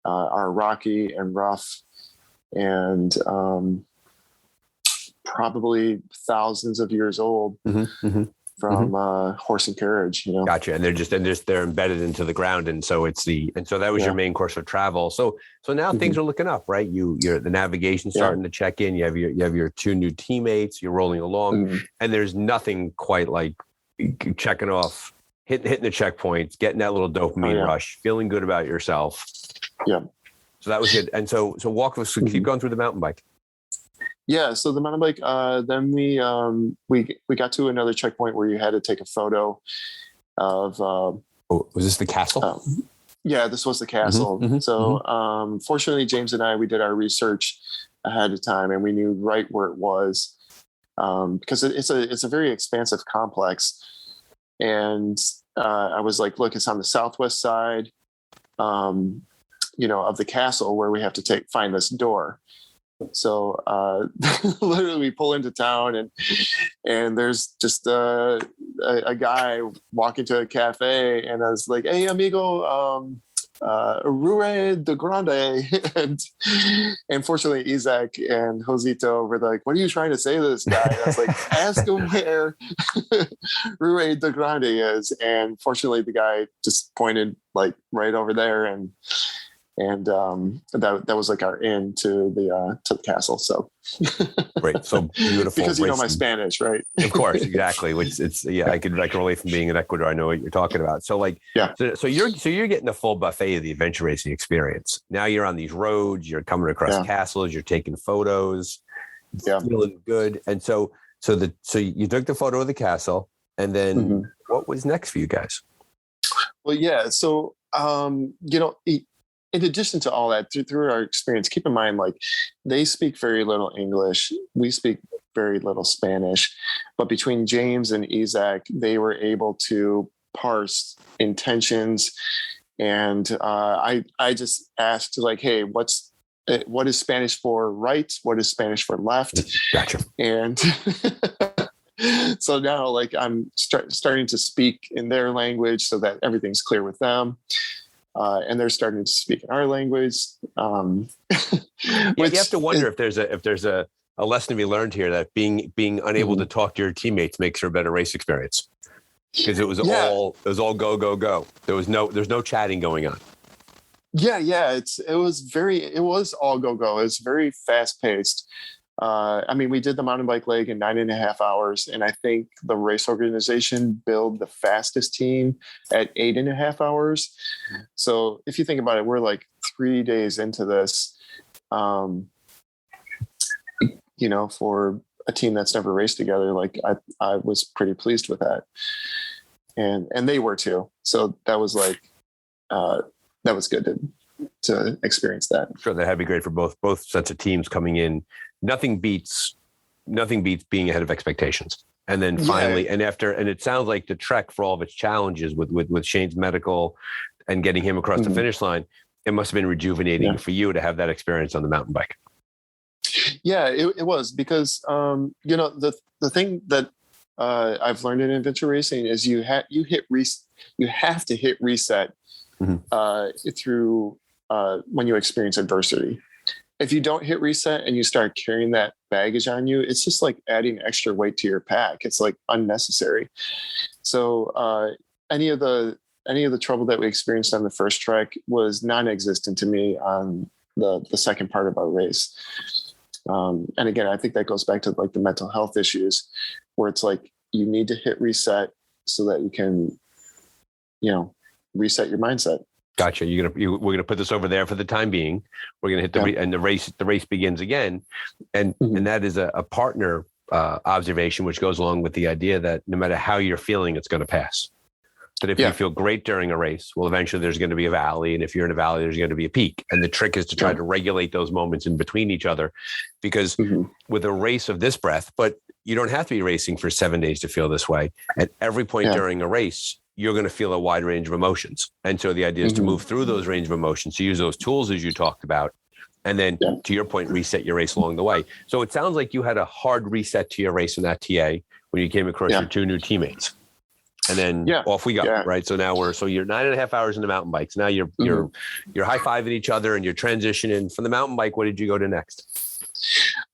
are rocky and rough, and probably thousands of years old from horse and carriage. Gotcha. And they're embedded into the ground, and so that was your main course of travel. So now things are looking up, right? The navigation's starting to check in. You have your 2 new teammates. You're rolling along, and there's nothing quite like checking off, hitting the checkpoints, getting that little dopamine rush, feeling good about yourself. Yeah. So that was good. And so walk us, keep going through the mountain bike. Yeah. So the mountain bike, then we got to another checkpoint where you had to take a photo of. Was this the castle? Yeah, this was the castle. So fortunately, James and I, we did our research ahead of time, and we knew right where it was. Because it's a very expansive complex, and I was like, look, it's on the southwest side, of the castle, where we have to find this door. So literally, we pull into town, and there's just a guy walking to a cafe, and I was like, hey, amigo. River de Grande, and fortunately Isaac and Josito were like, what are you trying to say to this guy? And I was like, ask him where River de Grande is, and fortunately the guy just pointed like right over there, and that was like our in to the castle. So great, so beautiful. Because my Spanish, right? Of course, exactly. Which I can relate from being in Ecuador. I know what you're talking about. So like, so you're getting the full buffet of the adventure racing experience. Now you're on these roads. You're coming across castles. You're taking photos. Feeling good. And so you took the photo of the castle, and then what was next for you guys? Well, yeah. So in addition to all that, through our experience, keep in mind, like, they speak very little English. We speak very little Spanish, but between James and Isaac, they were able to parse intentions. And I just asked, like, hey, what is Spanish for right? What is Spanish for left? Gotcha. And so now, like, I'm starting to speak in their language so that everything's clear with them. And they're starting to speak in our language. You have to wonder if there's a lesson to be learned here, that being unable to talk to your teammates makes for a better race experience. Because it was all go. There's no chatting going on. Yeah. It was all go. It was very fast paced. I mean, we did the mountain bike leg in 9.5 hours, and I think the race organization billed the fastest team at 8.5 hours. So if you think about it, we're like 3 days into this, for a team that's never raced together. Like, I was pretty pleased with that, and they were too. So that was like, that was good to experience that. Sure, that had to be great for both sets of teams coming in. Nothing beats being ahead of expectations. And then finally, and it sounds like the trek, for all of its challenges with Shane's medical and getting him across the finish line, it must have been rejuvenating for you to have that experience on the mountain bike. Yeah, it was, because the thing that I've learned in adventure racing is you have to hit reset through when you experience adversity. If you don't hit reset and you start carrying that baggage on you, it's just like adding extra weight to your pack. It's like unnecessary. So any of the trouble that we experienced on the first trek was non-existent to me on the second part of our race. And again, I think that goes back to like the mental health issues, where it's like you need to hit reset so that you can, reset your mindset. Gotcha. We're gonna put this over there for the time being. We're gonna hit and the race begins again, and that is a partner observation, which goes along with the idea that no matter how you're feeling, it's going to pass. That if you feel great during a race, well, eventually there's going to be a valley, and if you're in a valley, there's going to be a peak. And the trick is to try to regulate those moments in between each other, because with a race of this breadth, but you don't have to be racing for 7 days to feel this way. At every point during a race, you're going to feel a wide range of emotions. And so the idea is to move through those range of emotions, to use those tools as you talked about, and then to your point, reset your race along the way. So it sounds like you had a hard reset to your race in that TA when you came across your two new teammates. And then off we go, right? So now you're 9.5 hours into mountain bikes. Now you're high-fiving each other and you're transitioning. From the mountain bike, what did you go to next?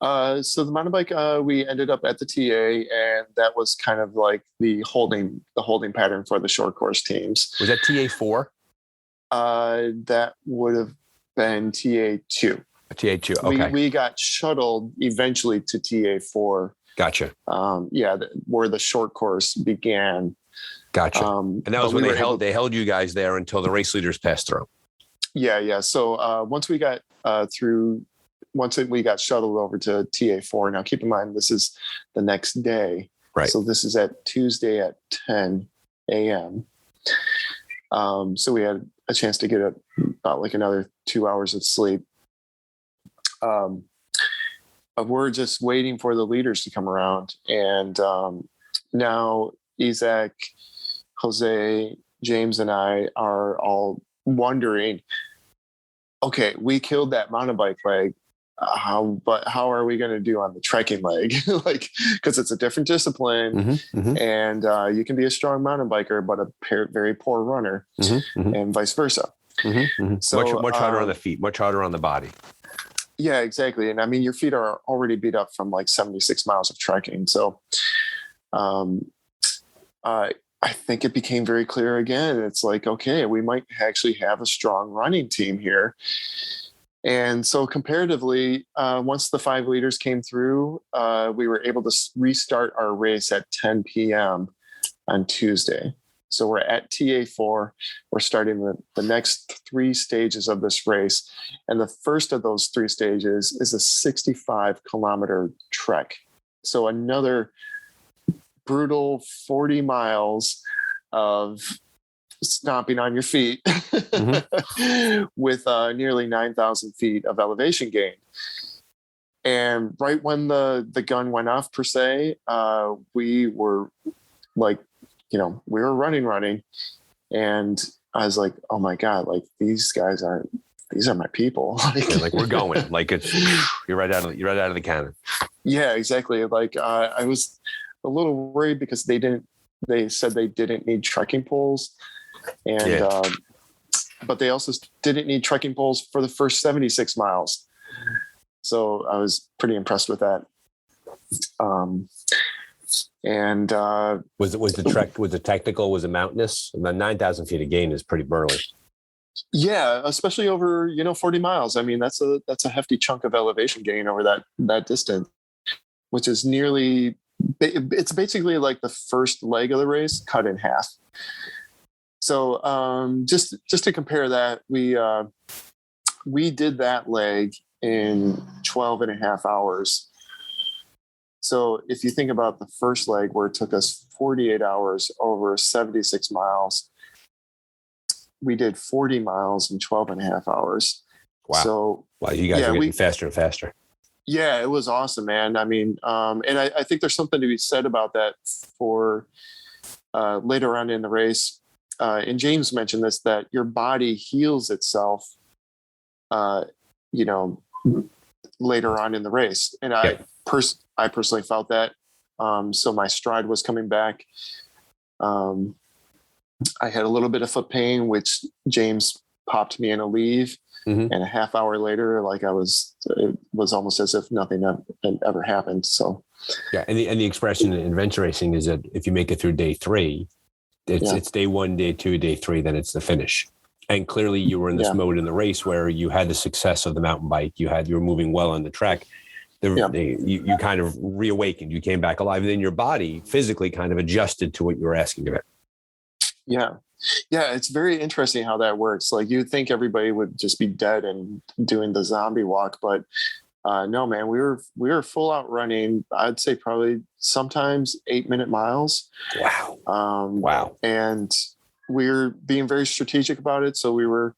So the mountain bike, we ended up at the TA, and that was kind of like the holding pattern for the short course teams. Was that TA4? That would have been TA2. TA2, okay. We got shuttled eventually to TA4. Gotcha. Where the short course began. Gotcha. And that was when they held you guys there until the race leaders passed through. Yeah. So once we got we got shuttled over to TA4. Now, keep in mind, this is the next day. Right. So this is at Tuesday at 10 a.m. So we had a chance to get about like another 2 hours of sleep. We're just waiting for the leaders to come around. And now Isaac, Jose, James, and I are all wondering, okay, we killed that mountain bike leg. How are we going to do on the trekking leg? Like, because it's a different discipline, and you can be a strong mountain biker, but a very poor runner, and vice versa. So much harder on the feet, much harder on the body. Yeah, exactly. And I mean, your feet are already beat up from like 76 miles of trekking. So I think it became very clear again. It's like, okay, we might actually have a strong running team here. And so comparatively, once the 5 leaders came through, we were able to restart our race at 10 p.m. on Tuesday. So we're at TA4. We're starting the next 3 stages of this race. And the first of those 3 stages is a 65-kilometer trek. So another brutal 40 miles of stomping on your feet with nearly 9,000 feet of elevation gain. And right when the gun went off, per se, we were like, we were running. And I was like, oh my God, like these are my people. Like we're going, like it's, you're right out of the cannon. Yeah, exactly. Like I was a little worried because they said they didn't need trekking poles. And, but they also didn't need trekking poles for the first 76 miles. So I was pretty impressed with that. And was the technical, was it mountainous? The 9,000 feet of gain is pretty burly. Yeah, especially over 40 miles. I mean, that's a hefty chunk of elevation gain over that distance, which is it's basically like the first leg of the race cut in half. So just to compare that, we did that leg in 12 and a half hours. So if you think about the first leg where it took us 48 hours over 76 miles, we did 40 miles in 12 and a half hours. Wow. So you guys are getting faster and faster. Yeah, it was awesome, man. I mean, and I think there's something to be said about that for later on in the race. And James mentioned this, that your body heals itself, later on in the race. And I personally felt that. So my stride was coming back. I had a little bit of foot pain, which James popped me in a leave. And a half hour later, it was almost as if nothing had ever happened. So, yeah. And the expression in adventure racing is that if you make it through day 3, it's day 1, day 2, day 3, then it's the finish. And clearly you were in this mode in the race where you had the success of the mountain bike. You were moving well on the track. You kind of reawakened. You came back alive. And then your body physically kind of adjusted to what you were asking of it. Yeah. Yeah, it's very interesting how that works. Like you'd think everybody would just be dead and doing the zombie walk, but no, man, we were full out running. I'd say probably sometimes 8-minute miles. Wow. Wow. And we were being very strategic about it. So we were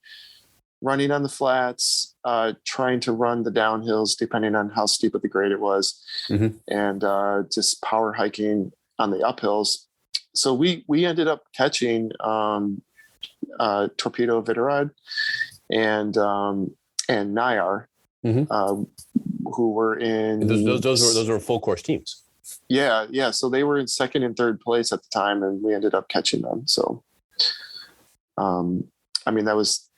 running on the flats, trying to run the downhills depending on how steep of the grade it was, and just power hiking on the uphills. So we ended up catching Torpedo Vidorad and Nayar, who were in. And those were full course teams. Yeah. So they were in second and third place at the time, and we ended up catching them. So, I mean, that was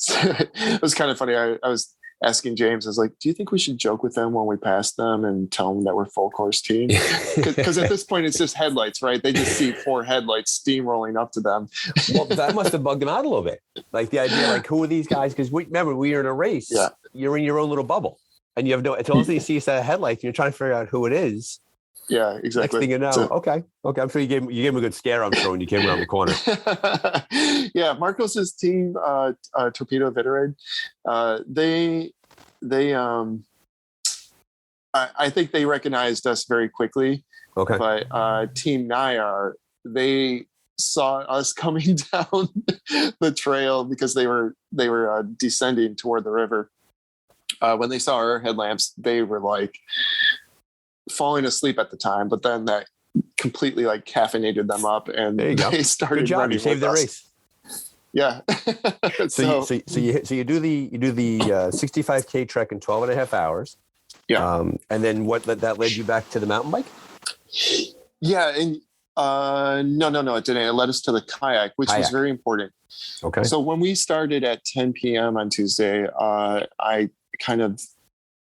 it was kind of funny. I was asking James, I was like, do you think we should joke with them when we pass them and tell them that we're full course team? Because at this point it's just headlights, right? They just see 4 headlights steamrolling up to them. Well, that must have bugged them out a little bit. Like the idea, like, who are these guys? Because remember, we are in a race. Yeah. You're in your own little bubble, and you have until you see a set of headlights, and you're trying to figure out who it is. Yeah, exactly. Next thing you know, okay. I'm sure you gave him a good scare. I'm sure when you came around the corner. Yeah, Marcos's team, Torpedo Vidorad, I think they recognized us very quickly. Okay. But Team Nayar, they saw us coming down the trail because they were descending toward the river. When they saw our headlamps, they were like falling asleep at the time, but then that completely like caffeinated them up, and they started. Good job. Running you saved the race. Yeah. so you do the 65K trek in 12 and a half hours. Yeah. And then what that led you back to the mountain bike? Yeah. And no, it didn't. It led us to the kayak, which was very important. Okay. So when we started at 10 p.m. on Tuesday, I kind of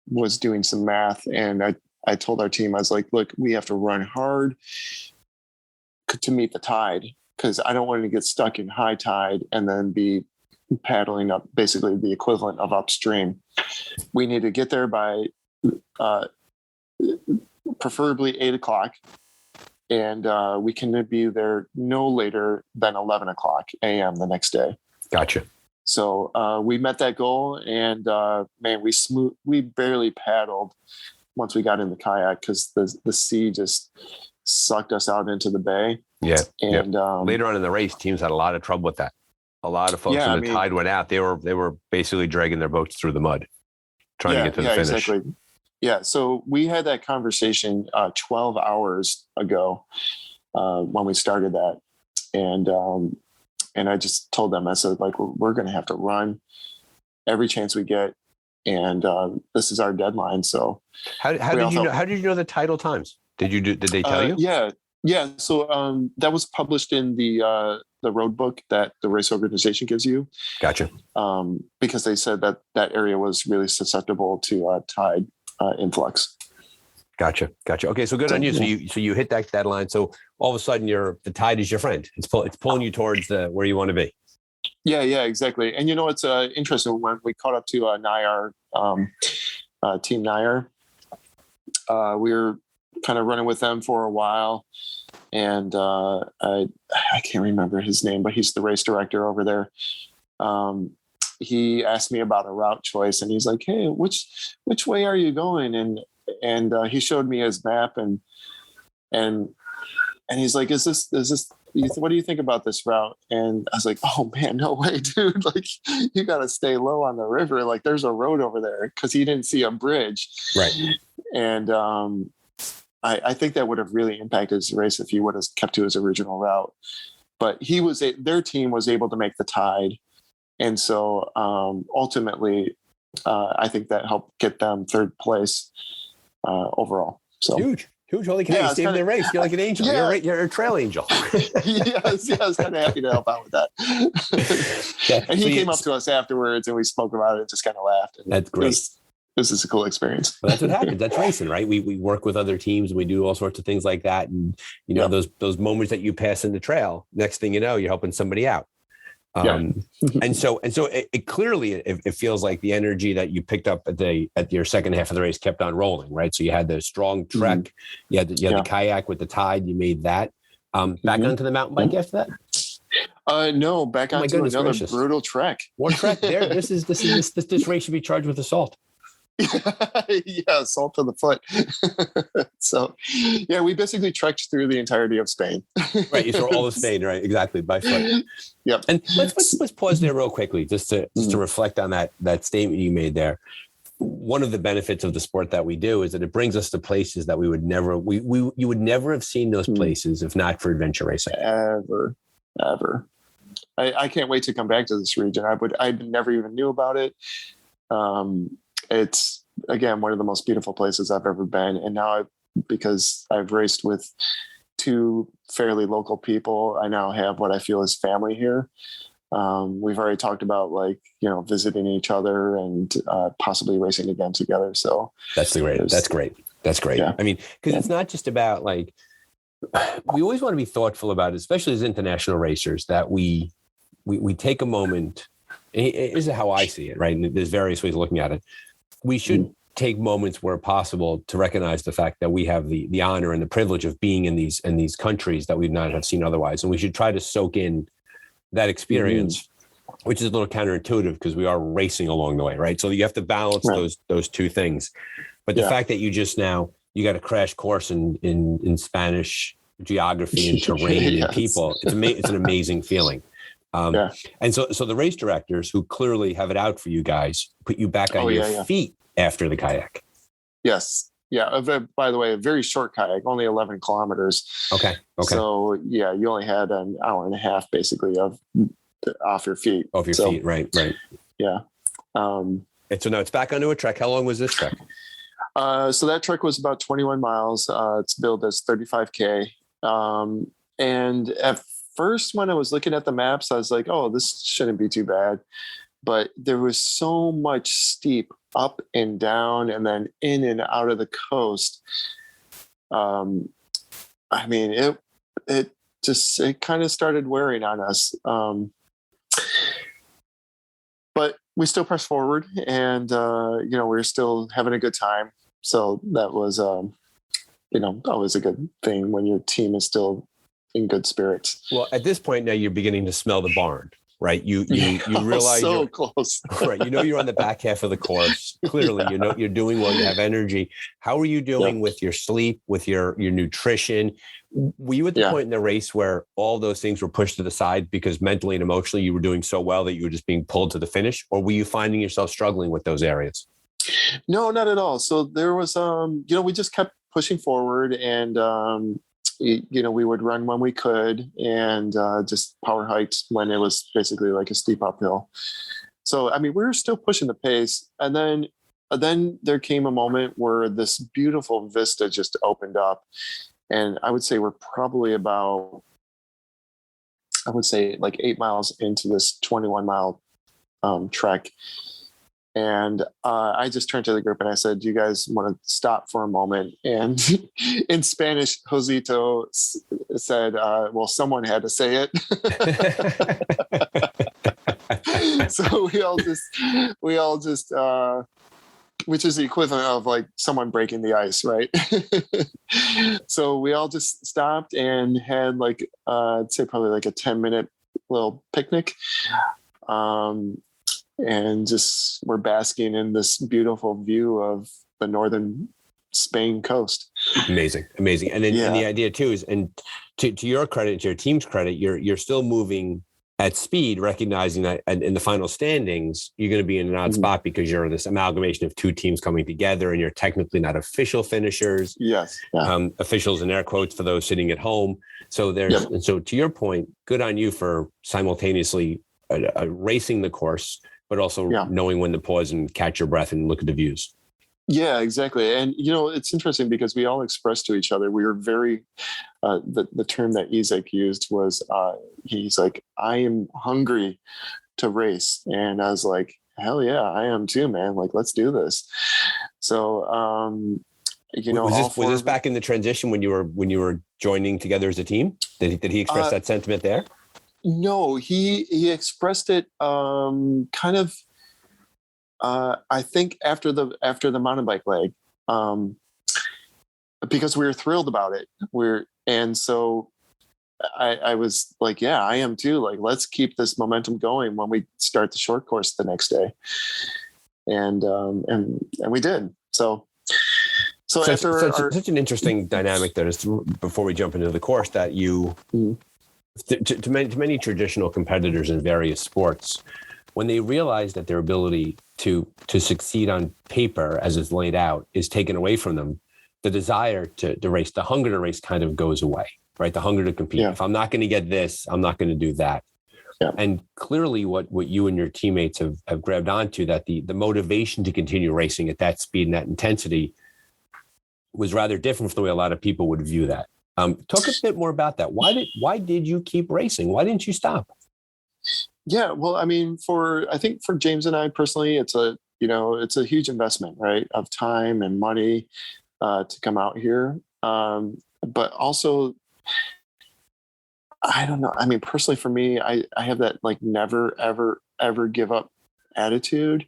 was doing some math, and I told our team, I was like, look, we have to run hard to meet the tide, because I don't want to get stuck in high tide and then be paddling up, basically the equivalent of upstream. We need to get there by preferably 8 o'clock. And we can be there no later than 11 o'clock a.m. the next day. Gotcha. So we met that goal, and man, we barely paddled once we got in the kayak, because the sea just sucked us out into the bay. Yeah. And later on in the race, teams had a lot of trouble with that. A lot of folks, when the tide went out, they were basically dragging their boats through the mud, trying to get to the finish. Exactly. Yeah. So we had that conversation 12 hours ago when we started that. And I just told them, I said, like, we're going to have to run every chance we get. And this is our deadline. So how did you know the tidal times? Did they tell you? Yeah. So that was published in the road book that the race organization gives you. Gotcha. Because they said that area was really susceptible to tide influx. Gotcha. Okay, so good on you. So you hit that deadline. So all of a sudden, the tide is your friend. It's pulling you towards where you want to be. Yeah, exactly. And it's interesting when we caught up to Nayar, Team Nayar. We were kind of running with them for a while, and I can't remember his name, but he's the race director over there. He asked me about a route choice, and he's like, "Hey, which way are you going?" And he showed me his map, and he's like, "Is this? What do you think about this route?" And I was like, "Oh man, no way, dude! Like, you got to stay low on the river. Like, there's a road over there," because he didn't see a bridge. Right. And I think that would have really impacted his race if he would have kept to his original route. But their team was able to make the tide, and so ultimately, I think that helped get them third place overall. So huge. Holy cow, you saved the race. You're like an angel. Yeah. You're a trail angel. yes, I was kind of happy to help out with that. And he came up to us afterwards, and we spoke about it and just kind of laughed. And that's great. This is a cool experience. Well, that's what happens. That's racing, right? We work with other teams, and we do all sorts of things like that. And, those moments that you pass in the trail, next thing you know, you're helping somebody out. And so it clearly, it feels like the energy that you picked up at your second half of the race kept on rolling, right? So you had the strong trek, you had the kayak with the tide, you made that. Back onto the mountain bike after that? No, back onto another brutal trek. One trek there. This race should be charged with assault. Assault to the foot. So we basically trekked through the entirety of Spain. Right, you saw all of Spain, right? Exactly, by foot. Yep. And let's pause there real quickly, just to reflect on that statement you made there. One of the benefits of the sport that we do is that it brings us to places that we would never you would never have seen those places if not for adventure racing. Ever. I can't wait to come back to this region. I never even knew about it. It's, again, one of the most beautiful places I've ever been. And now because I've raced with two fairly local people, I now have what I feel is family here. We've already talked about visiting each other and possibly racing again together. So that's great. Yeah. I mean, because it's not just about we always want to be thoughtful about it, especially as international racers, that we take a moment. This is how I see it, right? And there's various ways of looking at it. We should take moments where possible to recognize the fact that we have the honor and the privilege of being in these countries that we've not have seen otherwise. And we should try to soak in that experience, which is a little counterintuitive because we are racing along the way, right? So you have to balance those two things. But the fact that you got a crash course in Spanish geography and terrain and people, it's an amazing feeling. And so the race directors, who clearly have it out for you guys, put you back on your feet after the kayak. Yes. Yeah. By the way, a very short kayak, only 11 kilometers. Okay. So you only had an hour and a half basically off your feet. Feet. Right. Yeah. And so now it's back onto a trek. How long was this trek? So that trek was about 21 miles. It's billed as 35K. And at first, when I was looking at the maps, I was like, oh, this shouldn't be too bad. But there was so much steep up and down and then in and out of the coast. I mean, it kind of started wearing on us. But we still pressed forward and, we were still having a good time. So that was, always a good thing when your team is still in good spirits. Well, at this point now you're beginning to smell the barn. right? You realize so you're close. right. You know, you're on the back half of the course. Clearly, you know, you're doing well. You have energy. How are you doing with your sleep, with your nutrition? Were you at the point in the race where all those things were pushed to the side because mentally and emotionally you were doing so well that you were just being pulled to the finish? Or were you finding yourself struggling with those areas? No, not at all. So there was, we just kept pushing forward, and, we would run when we could, and just power hiked when it was basically like a steep uphill. So, I mean, we were still pushing the pace. And then there came a moment where this beautiful vista just opened up. And I would say we're probably about, like 8 miles into this 21-mile trek. And I just turned to the group and I said, do you guys want to stop for a moment? And in Spanish, Josito said, well, someone had to say it. So we all just, which is the equivalent of like someone breaking the ice, right? So we all just stopped and had like, I'd say probably like a 10-minute little picnic. And just we're basking in this beautiful view of the northern Spain coast. Amazing. And then and the idea too is, and to your credit, to your team's credit, you're still moving at speed, recognizing that in the final standings, you're going to be in an odd spot because you're this amalgamation of two teams coming together and you're technically not official finishers. Yes. Yeah. Officials in air quotes for those sitting at home. So and so to your point, good on you for simultaneously racing the course, but also knowing when to pause and catch your breath and look at the views. Yeah, exactly. And, it's interesting because we all expressed to each other, we were very, the term that Isaac used was, he's like, I am hungry to race. And I was like, hell yeah, I am too, man. Like, let's do this. So, was this back in the transition when you were joining together as a team? Did he express that sentiment there? No, he expressed it kind of. I think after the mountain bike leg, because we were thrilled about it. And so I was like, yeah, I am too. Like, let's keep this momentum going when we start the short course the next day. And we did. So after such an interesting dynamic that is, before we jump into the course, that you. To many traditional competitors in various sports, when they realize that their ability to succeed on paper as it's laid out is taken away from them, the desire to race, the hunger to race kind of goes away, right? The hunger to compete. Yeah. If I'm not going to get this, I'm not going to do that. Yeah. And clearly what you and your teammates have grabbed onto, that the motivation to continue racing at that speed and that intensity was rather different from the way a lot of people would view that. Talk a bit more about that. Why did you keep racing? Why didn't you stop? Yeah, well, I mean, I think for James and I personally, it's a huge investment, right, of time and money to come out here. But also, I don't know. I mean, personally, for me, I have that like never, ever, ever give up attitude,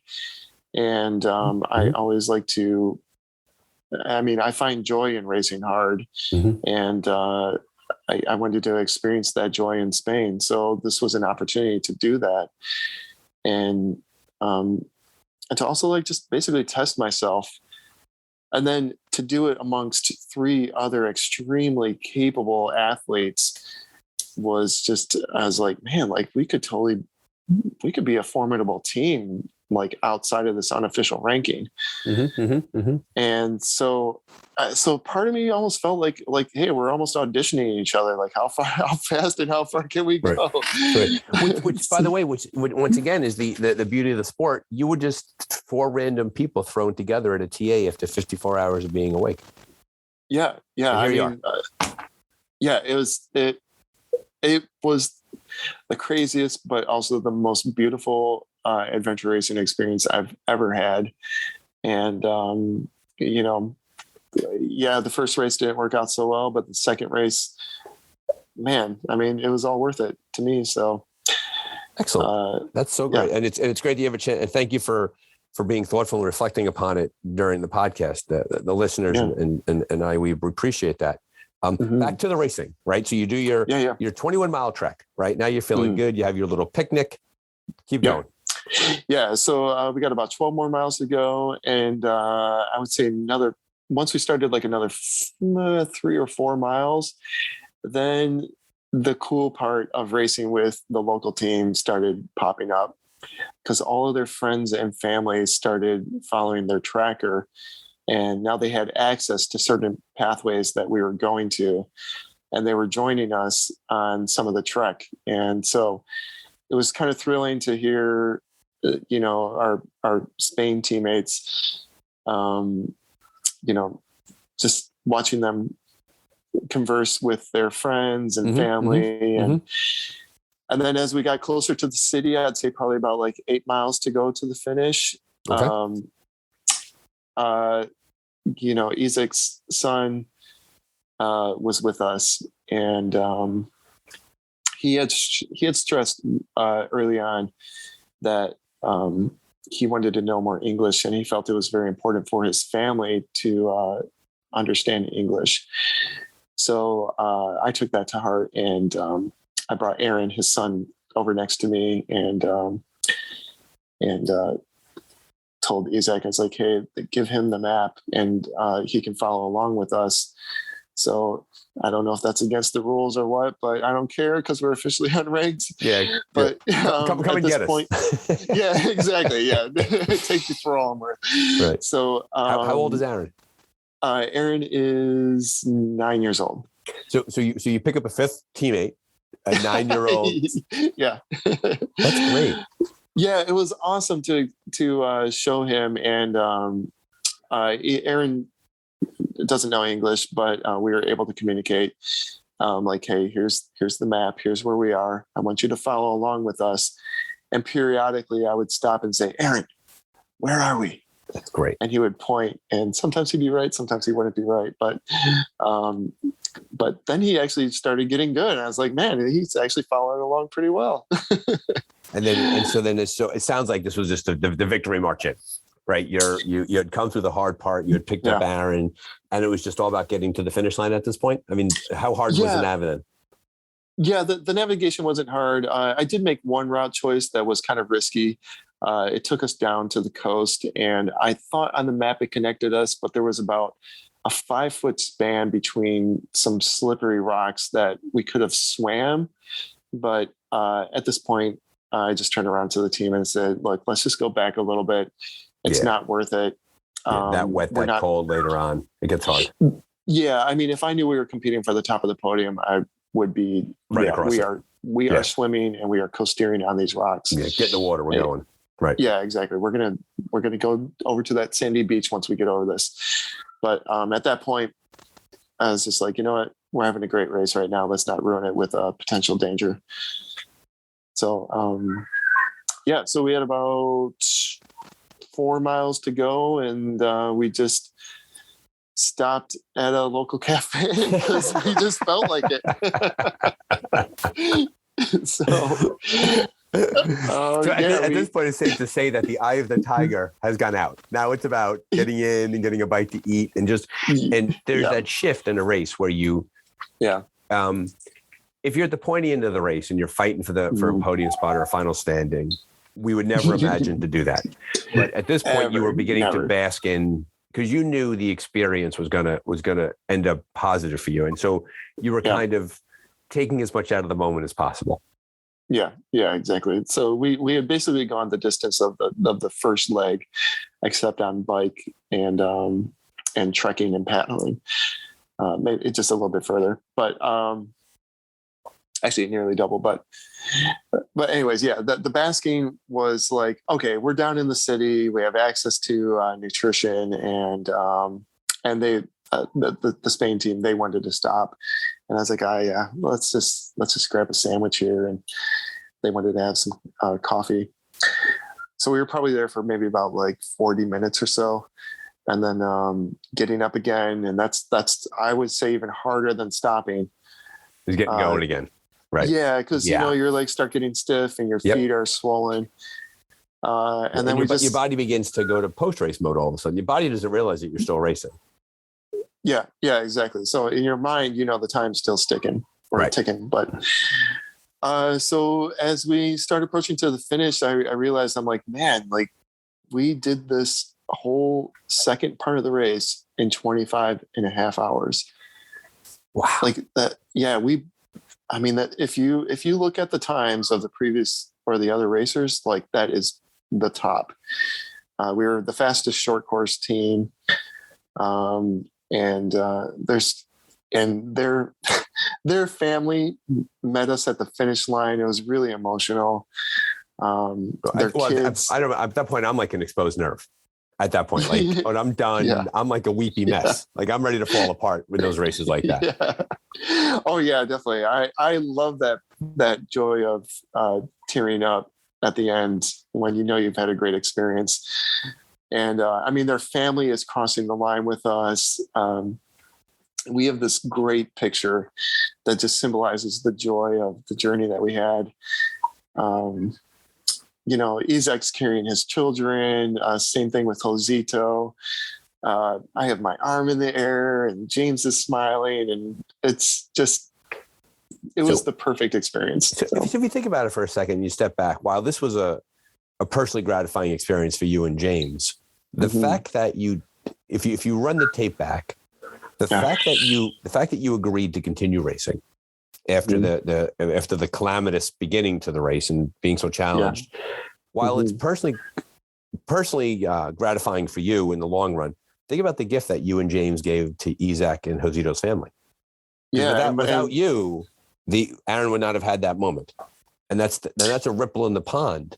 and I always like to. I mean, I find joy in racing hard, and I wanted to experience that joy in Spain. So this was an opportunity to do that, and to also like just basically test myself, and then to do it amongst 3 other extremely capable athletes was just, I was like, man, like we could be a formidable team, like outside of this unofficial ranking. And so part of me almost felt like, hey, we're almost auditioning each other. Like how fast and how far can we go? Right. Which by the way, which once again is the beauty of the sport. You were just 4 random people thrown together at a TA after 54 hours of being awake. Yeah. And here you are. It was the craziest, but also the most beautiful adventure racing experience I've ever had. And, the first race didn't work out so well, but the second race, man, I mean, it was all worth it to me. So excellent. That's so great. Yeah. And it's great that you have a chance. And thank you for being thoughtful and reflecting upon it during the podcast. The listeners and I, we appreciate that. Back to the racing, right? So you do your 21-mile trek, right? Now you're feeling good. You have your little picnic. Keep going. Yeah. So we got about 12 more miles to go. And I would say once we started like another 3 or 4 miles, then the cool part of racing with the local team started popping up, because all of their friends and families started following their tracker. And now they had access to certain pathways that we were going to, and they were joining us on some of the trek. And so it was kind of thrilling to hear, our Spain teammates, just watching them converse with their friends and family. And then as we got closer to the city, I'd say probably about like 8 miles to go to the finish. Okay. Isaac's son was with us, and he had stressed early on that he wanted to know more English, and he felt it was very important for his family to understand English. So I took that to heart, and I brought Aaron, his son, over next to me, and told Isaac, I was like, hey, give him the map, and he can follow along with us. So I don't know if that's against the rules or what, but I don't care because we're officially unranked. Yeah. But come at and this get point, us. yeah, exactly. Yeah. Take you for all I'm worth. Right. So how old is Aaron? Aaron is 9 years old. So you pick up a fifth teammate, a 9-year-old. Yeah. That's great. Yeah, it was awesome to show him. And Aaron doesn't know English, but we were able to communicate. Like, hey, here's the map. Here's where we are. I want you to follow along with us. And periodically, I would stop and say, Aaron, where are we? That's great. And he would point, and sometimes he'd be right, sometimes he wouldn't be right. But then he actually started getting good. And I was like, man, he's actually following along pretty well. So it sounds like this was just the victory march in, right? You had come through the hard part. You had picked up Aaron, and it was just all about getting to the finish line at this point. I mean, how hard was the nav then? Yeah, the navigation wasn't hard. I did make one route choice that was kind of risky. It took us down to the coast, and I thought on the map it connected us, but there was about a 5-foot span between some slippery rocks that we could have swam. But at this point, I just turned around to the team and said, look, let's just go back a little bit. It's not worth it. That wet, cold later on, it gets hard. Yeah. I mean, if I knew we were competing for the top of the podium, I would be right across. We are swimming, and we are coasteering on these rocks. Yeah, get in the water. We're going. Right. Yeah, exactly. We're gonna go over to that sandy beach once we get over this. But at that point, I was just like, you know what? We're having a great race right now. Let's not ruin it with potential danger. So so we had about 4 miles to go, and we just stopped at a local cafe because we just felt like it. So at this point, it's safe to say that the eye of the tiger has gone out. Now it's about getting in and getting a bite to eat, and there's that shift in a race where you, if you're at the pointy end of the race and you're fighting for a podium spot or a final standing, we would never imagine to do that. But at this point, you were beginning to bask in, because you knew the experience was gonna end up positive for you, and so you were kind of taking as much out of the moment as possible. Yeah, exactly. So we had basically gone the distance of the first leg, except on bike and trekking and paddling. Maybe just a little bit further, but actually nearly double. But anyways, the basking was like, okay, we're down in the city. We have access to nutrition, and they the Spain team, they wanted to stop. And I was like, let's just grab a sandwich here. And they wanted to have some coffee. So we were probably there for maybe about like 40 minutes or so. And then getting up again. And that's I would say even harder than stopping. Is getting going again. Right. Yeah. Cause your legs start getting stiff and your feet are swollen. And then your body begins to go to post-race mode all of a sudden. Your body doesn't realize that you're still racing. Yeah, exactly. So in your mind, the time's still sticking or Right. ticking. But so as we start approaching to the finish, I realized I'm like, man, like we did this whole second part of the race in 25 and a half hours. Wow. Like that. Yeah. That if you look at the times of the previous or the other racers, like that is the top. We were the fastest short course team. And their family met us at the finish line. It was really emotional. Their kids. I don't know. At that point, I'm like an exposed nerve. At that point, like when I'm done, Yeah. I'm like a weepy mess. Like I'm ready to fall apart with those races like that. Yeah. Oh yeah, definitely. I love that joy of tearing up at the end when you've had a great experience. And their family is crossing the line with us. We have this great picture that just symbolizes the joy of the journey that we had. Isaac's carrying his children. Same thing with Josito. I have my arm in the air and James is smiling, and it was the perfect experience. So if you think about it for a second, you step back. While this was a personally gratifying experience for you and James, the fact that if you run the tape back, the fact that you agreed to continue racing after after the calamitous beginning to the race and being so challenged, while it's personally gratifying for you in the long run, think about the gift that you and James gave to Isaac and Josito's family. Yeah, without you, Aaron would not have had that moment, and that's a ripple in the pond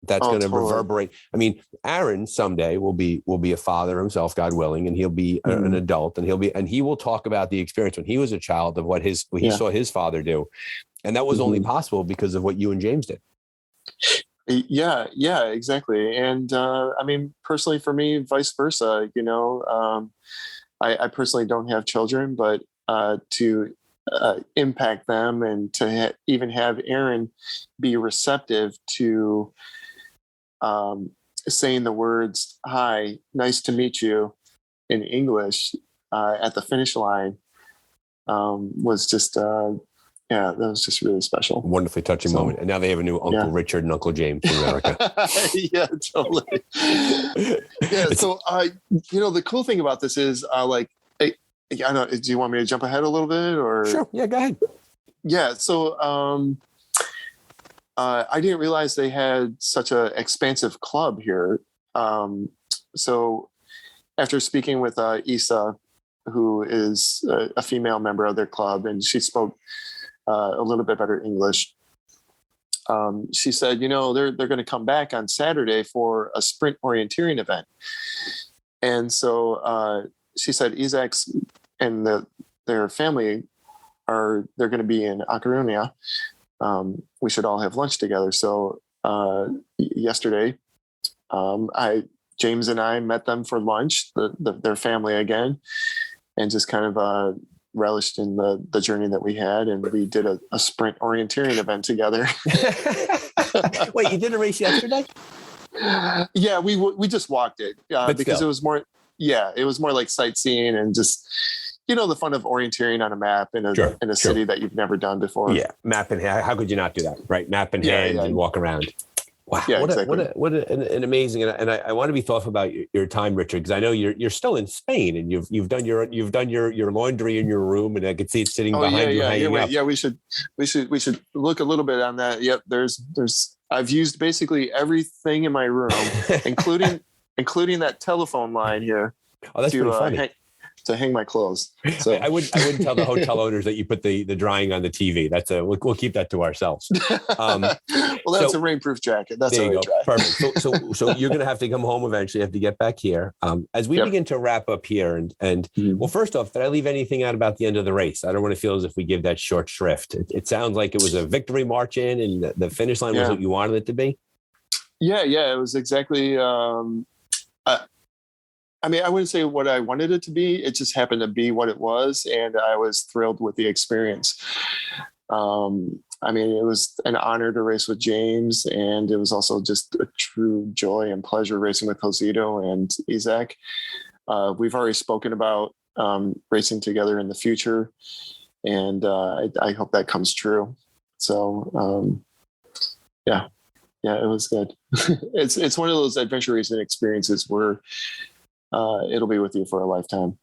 that's going to reverberate. I mean, Aaron someday will be a father himself, God willing, and he'll be an adult, and he will talk about the experience when he was a child of what he saw his father do, and that was only possible because of what you and James did. Yeah, exactly. And personally for me, vice versa. I personally don't have children, but to impact them and to even have Aaron be receptive to saying the words, "Hi, nice to meet you," in English at the finish line was just, that was just really special. Wonderfully touching moment. And now they have a new Uncle Richard and Uncle James in America. Yeah, totally. Yeah. So, the cool thing about this is I don't know, do you want me to jump ahead a little bit or? Sure. Yeah, go ahead. Yeah. So, I didn't realize they had such an expansive club here. So after speaking with Isa, who is a female member of their club, and she spoke a little bit better English, she said, they're going to come back on Saturday for a sprint orienteering event. And so she said Isaac's and their family they're going to be in A Coruna. We should all have lunch together. So yesterday, James and I met them for lunch, their family again, and just kind of relished in the journey that we had. And we did a sprint orienteering event together. Wait, you did a race yesterday? Yeah, we just walked it because it was more. Yeah, it was more like sightseeing and just, the fun of orienteering on a map in a city that you've never done before. Yeah, map in hand. How could you not do that, right? Map in hand and walk around. Wow, yeah, what an amazing, and I want to be thoughtful about your time, Richard, because I know you're still in Spain and you've done your laundry in your room, and I can see it sitting behind you hanging up. Yeah, we should look a little bit on that. Yep, there's I've used basically everything in my room, including that telephone line here. Oh, that's pretty funny. To hang my clothes. So I wouldn't tell the hotel owners that you put the drying on the TV. That's we'll keep that to ourselves. Well, that's a rainproof jacket. That's there you go. Dry. Perfect. So you're going to have to come home eventually. You have to get back here. As we begin to wrap up here, and well, first off, did I leave anything out about the end of the race? I don't want to feel as if we give that short shrift. It sounds like it was a victory march in, and the finish line was what you wanted it to be. Yeah, it was exactly. I wouldn't say what I wanted it to be. It just happened to be what it was. And I was thrilled with the experience. It was an honor to race with James. And it was also just a true joy and pleasure racing with Josito and Isaac. We've already spoken about racing together in the future. And I hope that comes true. So yeah, it was good. It's one of those adventure racing experiences where it'll be with you for a lifetime.